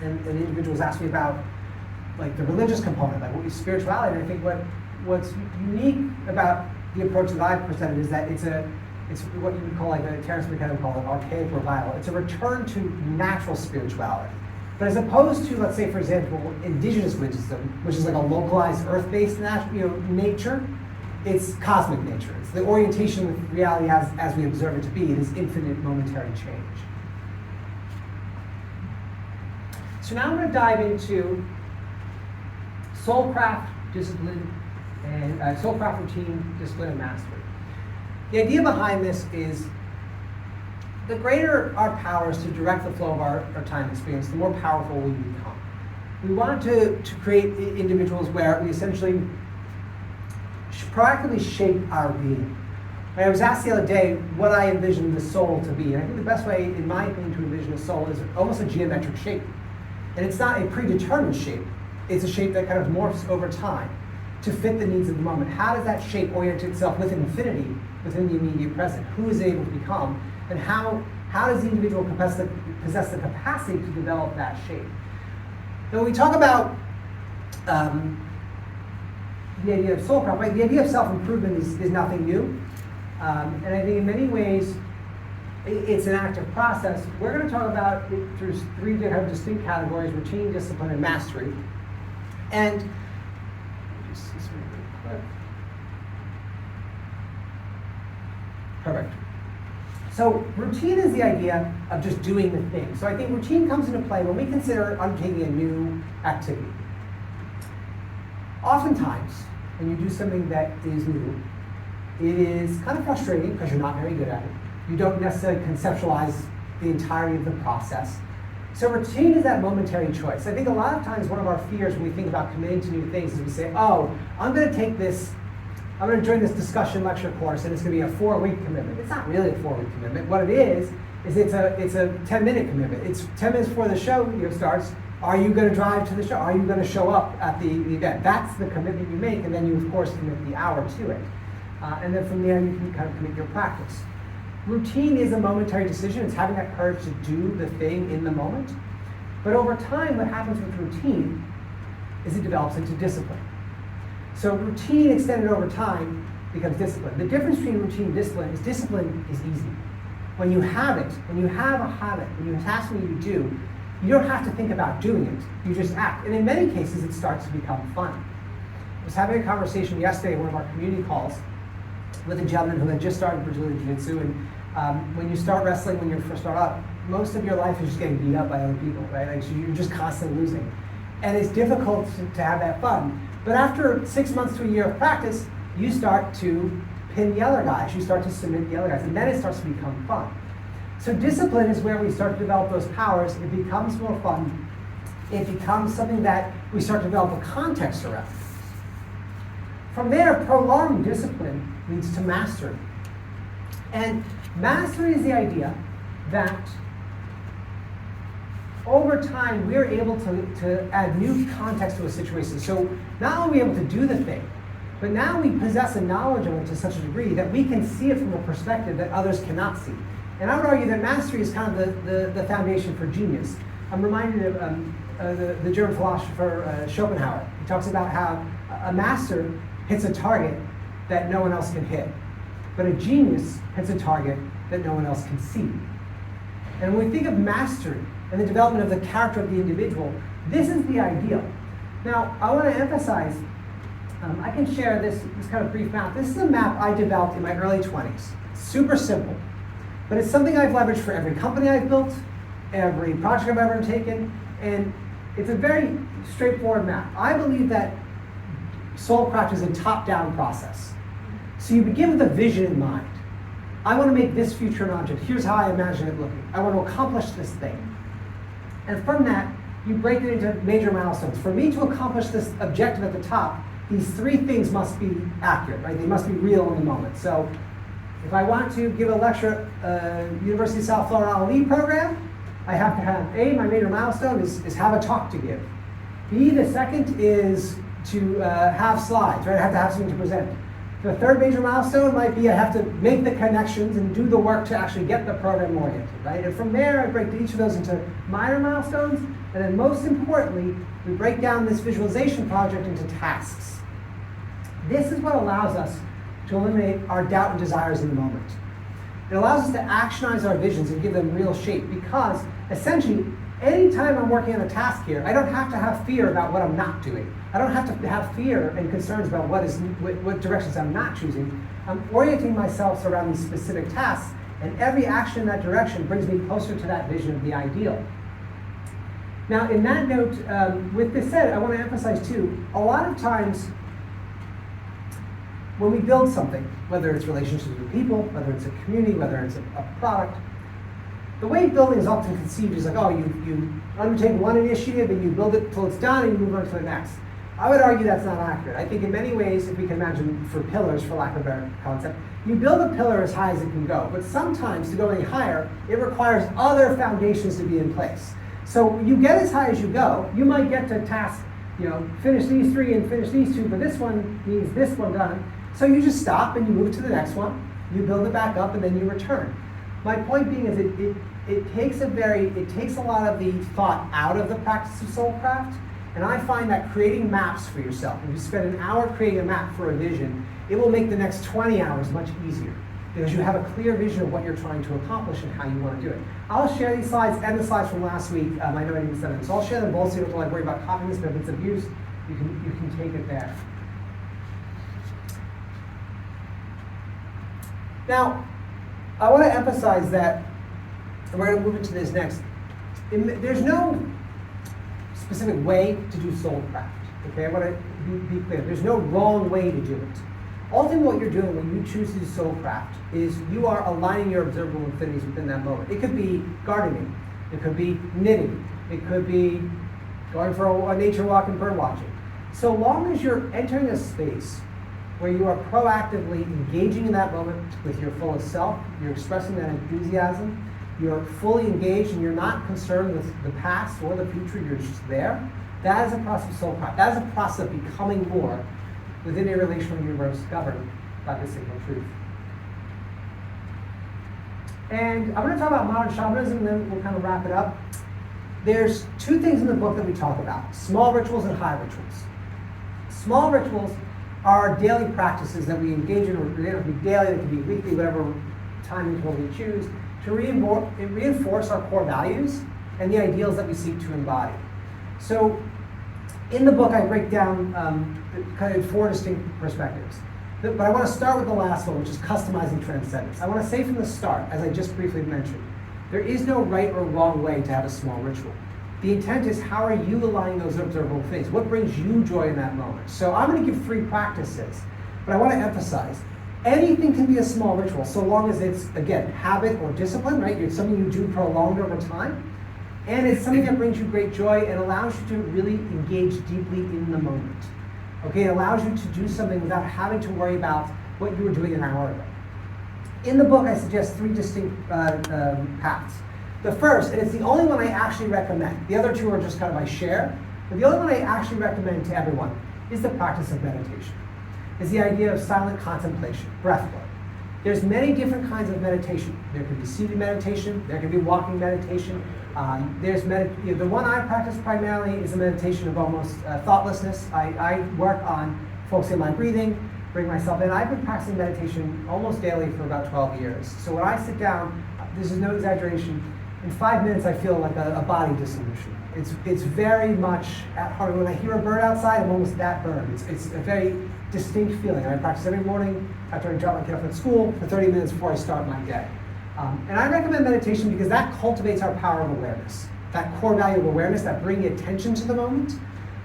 and an individual was asking me about like the religious component, like what is spirituality, and I think what's unique about the approach that I've presented is that it's what you would call, like Terence McKenna would call it, archaic revival. It's a return to natural spirituality. But as opposed to, let's say, for example, indigenous wisdom, which is like a localized earth-based nature, it's cosmic nature. It's the orientation with reality as we observe it to be. It is infinite momentary change. So now I'm going to dive into Soulcraft, discipline, and Soulcraft routine, discipline, and mastery. The idea behind this is the greater our powers to direct the flow of our time experience, the more powerful we become. We want to create individuals where we essentially proactively shape our being. I was asked the other day what I envision the soul to be, and I think the best way, in my opinion, to envision a soul is almost a geometric shape. And it's not a predetermined shape, it's a shape that kind of morphs over time to fit the needs of the moment. How does that shape orient itself with infinity within the immediate present? Who is it able to become? And how does the individual possess the capacity to develop that shape? Now, when we talk about the idea of Soulcraft, right? The idea of self-improvement is nothing new. And I think in many ways, it's an active process. We're going to talk about it through 3 different distinct categories: routine, discipline, and mastery. And just see this really quick. Perfect. So routine is the idea of just doing the thing. So I think routine comes into play when we consider undertaking a new activity. Oftentimes, when you do something that is new, it is kind of frustrating because you're not very good at it. You don't necessarily conceptualize the entirety of the process. So routine is that momentary choice. I think a lot of times one of our fears when we think about committing to new things is we say, oh, I'm going to join this discussion lecture course and it's going to be a 4-week commitment. It's not really a 4-week commitment. What it is it's a 10-minute commitment. It's 10 minutes before the show starts. Are you going to drive to the show? Are you going to show up at the event? That's the commitment you make, and then you, of course, commit the hour to it. And then from there, you can kind of commit your practice. Routine is a momentary decision. It's having that courage to do the thing in the moment. But over time, what happens with routine is it develops into discipline. So routine extended over time becomes discipline. The difference between routine and discipline is easy. When you have it, when you have a habit, when you have something you do, you don't have to think about doing it. You just act. And in many cases, it starts to become fun. I was having a conversation yesterday at one of our community calls with a gentleman who had just started Brazilian Jiu-Jitsu. And when you start wrestling, when you first start out, most of your life is just getting beat up by other people, right? Like, so you're just constantly losing. And it's difficult to have that fun. But after 6 months to a year of practice, you start to pin the other guys. You start to submit the other guys. And then it starts to become fun. So discipline is where we start to develop those powers. It becomes more fun. It becomes something that we start to develop a context around. From there, prolonged discipline leads to mastery. And mastery is the idea that over time, we're able to add new context to a situation. So not only are we able to do the thing, but now we possess a knowledge of it to such a degree that we can see it from a perspective that others cannot see. And I would argue that mastery is kind of the foundation for genius. I'm reminded of the German philosopher Schopenhauer. He talks about how a master hits a target that no one else can hit, but a genius hits a target that no one else can see. And when we think of mastery and the development of the character of the individual, this is the ideal. Now, I want to emphasize, I can share this kind of brief map. This is a map I developed in my early 20s. Super simple, but it's something I've leveraged for every company I've built, every project I've ever taken, and it's a very straightforward map. I believe that Soulcraft is a top-down process. So you begin with a vision in mind. I want to make this future an object. Here's how I imagine it looking. I want to accomplish this thing. And from that, you break it into major milestones. For me to accomplish this objective at the top, these three things must be accurate, right? They must be real in the moment. So if I want to give a lecture at University of South Florida OLLI program, I have to have A, my major milestone is have a talk to give. B, the second is to have slides, right? I have to have something to present. The third major milestone might be I have to make the connections and do the work to actually get the program oriented, right? And from there, I break each of those into minor milestones, and then most importantly, we break down this visualization project into tasks. This is what allows us to eliminate our doubt and desires in the moment. It allows us to actionize our visions and give them real shape, because essentially, anytime I'm working on a task here, I don't have to have fear about what I'm not doing. I don't have to have fear and concerns about what directions I'm not choosing. I'm orienting myself around these specific tasks, and every action in that direction brings me closer to that vision of the ideal. Now, in that note, with this said, I want to emphasize too, a lot of times when we build something, whether it's relationships with people, whether it's a community, whether it's a product, the way building is often conceived is like, oh, you undertake one initiative and you build it till it's done and you move on to the next. I would argue that's not accurate. I think in many ways, if we can imagine for pillars, for lack of a better concept, you build a pillar as high as it can go, but sometimes to go any higher, it requires other foundations to be in place. So you get as high as you go, you might get to task, finish these three and finish these two, but this one needs this one done. So you just stop and you move to the next one, you build it back up, and then you return. My point being is it takes a lot of the thought out of the practice of Soulcraft, and I find that creating maps for yourself, if you spend an hour creating a map for a vision, it will make the next 20 hours much easier, because you have a clear vision of what you're trying to accomplish and how you want to do it. I'll share these slides and the slides from last week. I know I didn't send them, so I'll share them both so you don't have to worry about copying this, but if it's of use, you can take it there. Now, I want to emphasize that, and we're going to move into this next, there's no specific way to do Soulcraft, okay? I want to be clear. There's no wrong way to do it. Ultimately, what you're doing when you choose to do Soulcraft is you are aligning your observable infinities within that moment. It could be gardening. It could be knitting. It could be going for a nature walk and bird watching. So long as you're entering a space where you are proactively engaging in that moment with your fullest self, you're expressing that enthusiasm, you're fully engaged and you're not concerned with the past or the future, you're just there, that is a process of Soulcraft. That is a process of becoming more within a relational universe governed by the single truth. And I'm going to talk about modern shamanism and then we'll kind of wrap it up. There's two things in the book that we talk about, small rituals and high rituals. Small rituals are daily practices that we engage in, they don't have to be daily, they can be weekly, whatever time interval we choose, to reinforce our core values and the ideals that we seek to embody. So in the book, I break down kind of 4 distinct perspectives. But I want to start with the last one, which is customizing transcendence. I want to say from the start, as I just briefly mentioned, there is no right or wrong way to have a small ritual. The intent is, how are you aligning those observable things? What brings you joy in that moment? So I'm going to give 3 practices, but I want to emphasize, anything can be a small ritual, so long as it's, again, habit or discipline, right? It's something you do prolonged over time, and it's something that brings you great joy and allows you to really engage deeply in the moment. Okay, it allows you to do something without having to worry about what you were doing an hour ago. In the book, I suggest 3 distinct paths. The first, and it's the only one I actually recommend, the other two are just kind of I share, but the only one I actually recommend to everyone is the practice of meditation. Is the idea of silent contemplation, breath work. There's many different kinds of meditation. There can be seated meditation, there can be walking meditation. The one I practice primarily is a meditation of almost thoughtlessness. I work on focusing on my breathing, bring myself in. I've been practicing meditation almost daily for about 12 years. So when I sit down, this is no exaggeration, in 5 minutes I feel like a body dissolution. It's very much at heart. When I hear a bird outside, I'm almost that bird. It's a very distinct feeling. I practice every morning after I drop my kid off at school for 30 minutes before I start my day. And I recommend meditation because that cultivates our power of awareness, that core value of awareness, that bringing attention to the moment.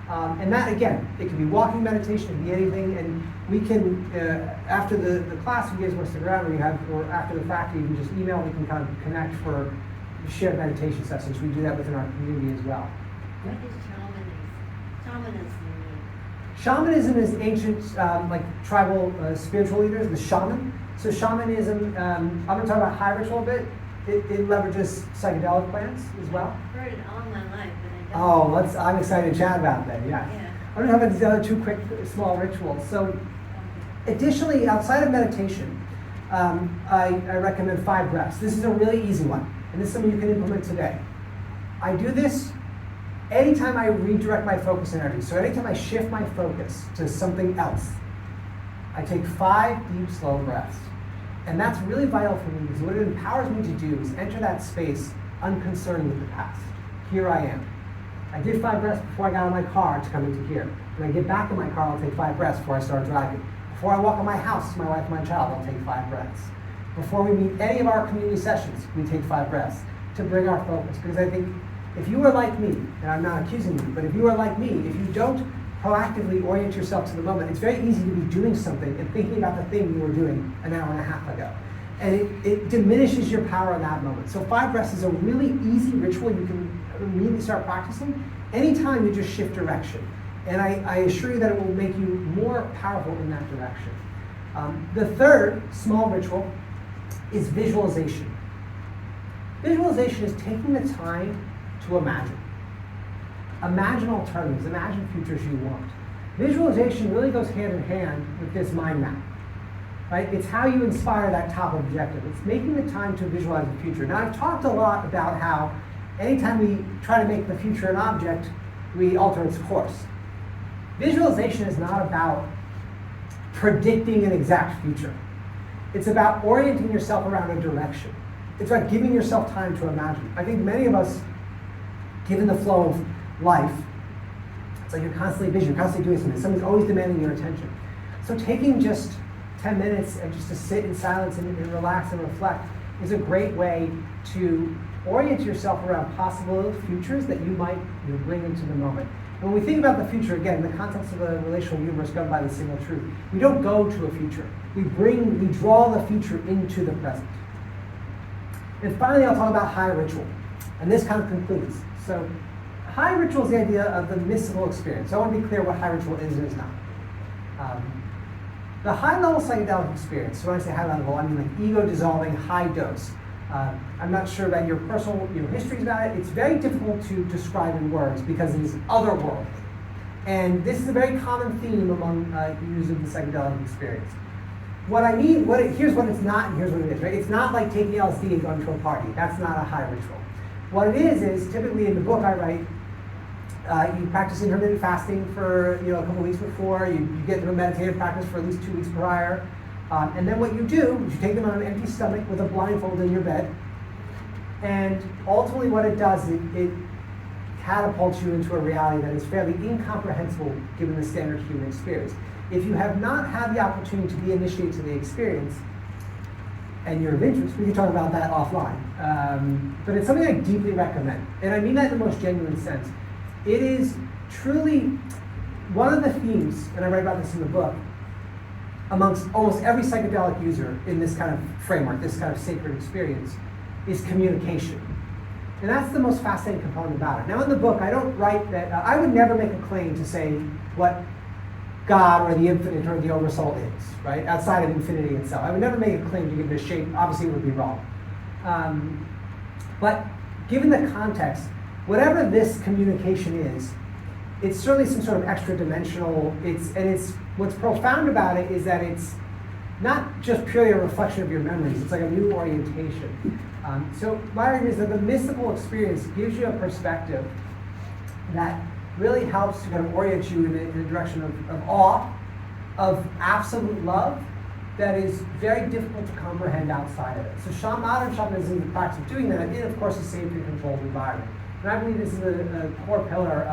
And that, again, it can be walking meditation, it can be anything. And we can, after the class, if you guys want to stick around, or after the fact, you can just email, we can kind of connect for shared meditation sessions. We do that within our community as well. What is shamanism mean? Shamanism is ancient, tribal spiritual leaders, the shaman. So shamanism, I'm going to talk about high ritual a bit. It leverages psychedelic plants as well. I've heard it all my life, but I don't. I'm excited to chat about that, yeah. I'm going to talk about these other two quick, small rituals. So additionally, outside of meditation, I recommend 5 breaths. This is a really easy one, and this is something you can implement today. I do this anytime I redirect my focus energy. So anytime I shift my focus to something else, I take 5 deep, slow breaths. And that's really vital for me because what it empowers me to do is enter that space unconcerned with the past. Here I am. I did 5 breaths before I got in my car to come into here. When I get back in my car, I'll take 5 breaths before I start driving. Before I walk in my house, my wife and my child, I'll take 5 breaths. Before we meet any of our community sessions, we take 5 breaths to bring our focus. Because I think if you are like me, and I'm not accusing you, but if you are like me, if you don't proactively orient yourself to the moment, it's very easy to be doing something and thinking about the thing you were doing an hour and a half ago. And it diminishes your power in that moment. So 5 breaths is a really easy ritual you can immediately start practicing anytime you just shift direction. And I assure you that it will make you more powerful in that direction. The third small ritual is visualization. Visualization is taking the time to imagine. Imagine alternatives, imagine futures you want. Visualization really goes hand in hand with this mind map, right? It's how you inspire that top objective. It's making the time to visualize the future. Now, I've talked a lot about how anytime we try to make the future an object, we alter its course. Visualization is not about predicting an exact future. It's about orienting yourself around a direction. It's about giving yourself time to imagine. I think many of us, given the flow of life, it's like you're constantly busy, you're constantly doing something. Something's always demanding your attention. So taking just 10 minutes and just to sit in silence and relax and reflect is a great way to orient yourself around possible futures that you might bring into the moment. And when we think about the future, again, in the context of a relational universe governed by the single truth, we don't go to a future. We draw the future into the present. And finally, I'll talk about high ritual. And this kind of concludes. So high ritual is the idea of the mystical experience. So I want to be clear what high ritual is and is not. The high-level psychedelic experience, so when I say high-level, I mean like ego-dissolving, high dose. I'm not sure about your personal histories about it. It's very difficult to describe in words because it is otherworldly. And this is a very common theme among users of the psychedelic experience. What I mean, here's what it's not and here's what it is, right? It's not like taking LSD and going to a party. That's not a high ritual. What it is typically in the book I write, you practice intermittent fasting for a couple weeks before, you get into a meditative practice for at least 2 weeks prior, and then what you do is you take them on an empty stomach with a blindfold in your bed, and ultimately what it does, it catapults you into a reality that is fairly incomprehensible given the standard human experience. If you have not had the opportunity to be initiated to the experience, and you're of interest, we can talk about that offline. But it's something I deeply recommend. And I mean that in the most genuine sense. It is truly one of the themes, and I write about this in the book, amongst almost every psychedelic user in this kind of framework, this kind of sacred experience, is communication. And that's the most fascinating component about it. Now in the book, I don't write that, I would never make a claim to say what God or the infinite or the oversoul is, right? Outside of infinity itself. I would never make a claim to give it a shape. Obviously it would be wrong. But given the context, whatever this communication is, it's certainly some sort of extra dimensional. What's profound about it is that it's not just purely a reflection of your memories. It's like a new orientation. So my argument is that the mystical experience gives you a perspective that really helps to kind of orient you in the direction of awe, of absolute love, that is very difficult to comprehend outside of it. So modern shamanism is the practice of doing that in, of course, a safe and controlled environment. And I believe this is a core pillar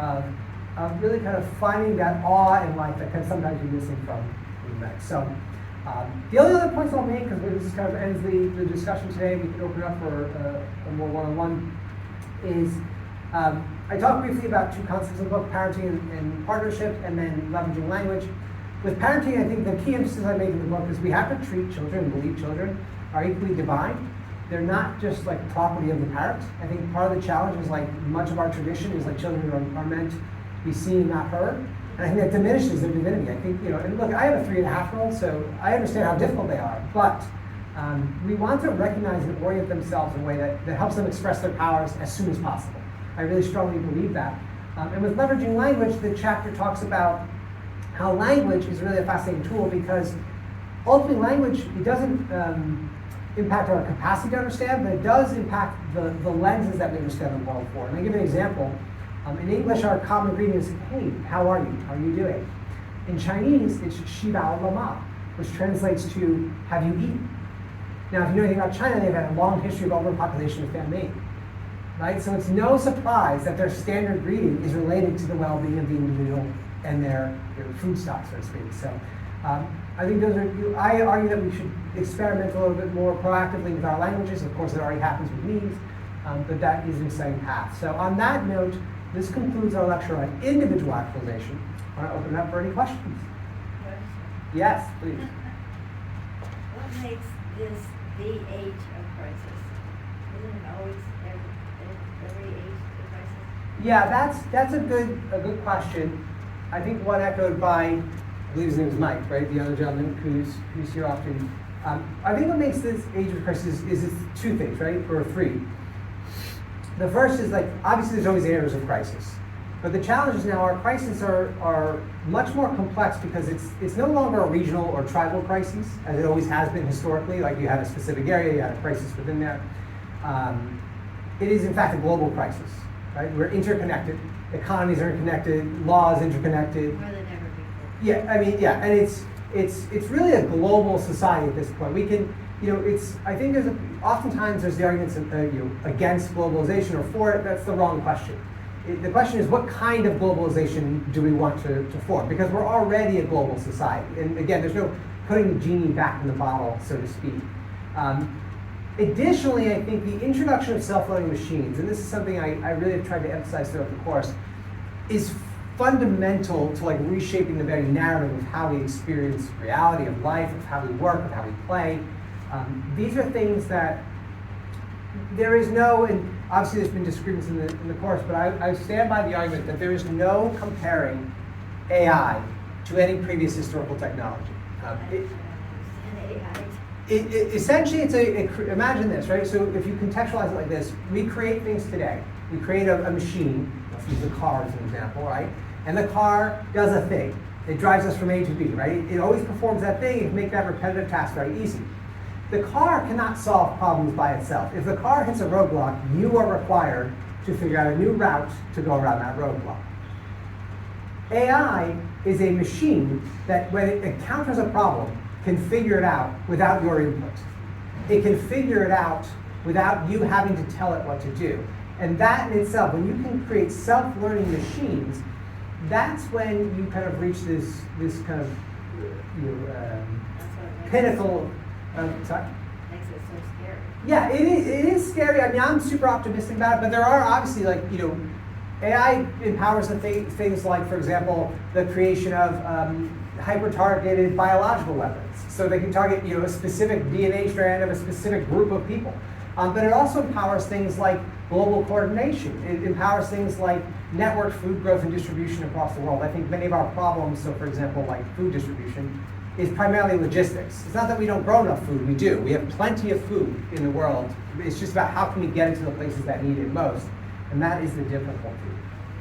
of really kind of finding that awe in life that can sometimes be missing from the mix. So the only other points I'll make, because this kind of ends the discussion today, we can open it up for a more one-on-one, is I talked briefly about two concepts in the book, parenting and partnership, and then leveraging language. With parenting, I think the key emphasis I make in the book is we have to treat children and believe children are equally divine. They're not just like property of the parent. I think part of the challenge is like much of our tradition is like children are meant to be seen, not heard. And I think that diminishes their divinity. I think, and look, I have a 3.5-year-old, so I understand how difficult they are, but we want to recognize and orient themselves in a way that helps them express their powers as soon as possible. I really strongly believe that. And with leveraging language, the chapter talks about how language is really a fascinating tool because ultimately language, it doesn't impact our capacity to understand, but it does impact the lenses that we understand the world for. And I give an example. In English, our common greeting is, hey, how are you? How are you doing? In Chinese, it's Xi Bao Lama, which translates to, have you eaten? Now, if you know anything about China, they've had a long history of overpopulation and famine. Right? So it's no surprise that their standard greeting is related to the well-being of the individual and their food stock, so to speak. So I think I argue that we should experiment a little bit more proactively with our languages. Of course, it already happens with memes, but that is an exciting path. So on that note, this concludes our lecture on individual actualization. I want to open it up for any questions. Yes, please. What makes this the age of crisis? Isn't it always every age of crisis? Yeah, that's a good question. I think one echoed by, I believe his name is Mike, right? The other gentleman who's here often. I think what makes this age of crisis is it's two things, right? Or three. The first is like, obviously there's always areas of crisis. But the challenge is now our crises are much more complex because it's no longer a regional or tribal crisis, as it always has been historically, like you had a specific area, you had a crisis within there. It is in fact a global crisis, right? We're interconnected, economies are interconnected, laws interconnected. More than ever before. Yeah, I mean, yeah, and it's really a global society at this point. We can, I think oftentimes there's the arguments against globalization or for it. That's the wrong question. The question is, what kind of globalization do we want to form? Because we're already a global society. And again, there's no putting the genie back in the bottle, so to speak. Additionally, I think the introduction of self-learning machines, and this is something I really have tried to emphasize throughout the course, is fundamental to like reshaping the very narrative of how we experience reality of life, of how we work, of how we play. These are things that there is no, and obviously there's been disagreements in the course, but I stand by the argument that there is no comparing AI to any previous historical technology. Essentially, imagine this, right? So if you contextualize it like this, we create things today. We create a machine, let's use the car as an example, right? And the car does a thing. It drives us from A to B, right? It always performs that thing. It can make that repetitive task very easy. The car cannot solve problems by itself. If the car hits a roadblock, you are required to figure out a new route to go around that roadblock. AI is a machine that when it encounters a problem, can figure it out without your input. It can figure it out without you having to tell it what to do. And that in itself, when you can create self-learning machines, that's when you kind of reach this kind of pinnacle. Sorry? Makes it so scary. Yeah, it is scary. I mean, I'm super optimistic about it, but there are obviously AI empowers the things like, for example, the creation of hyper-targeted biological weapons. So they can target a specific DNA strand of a specific group of people. But it also empowers things like global coordination. It empowers things like networked food growth and distribution across the world. I think many of our problems, so for example, like food distribution, is primarily logistics. It's not that we don't grow enough food, we do. We have plenty of food in the world. It's just about how can we get it to the places that need it most, and that is the difficulty.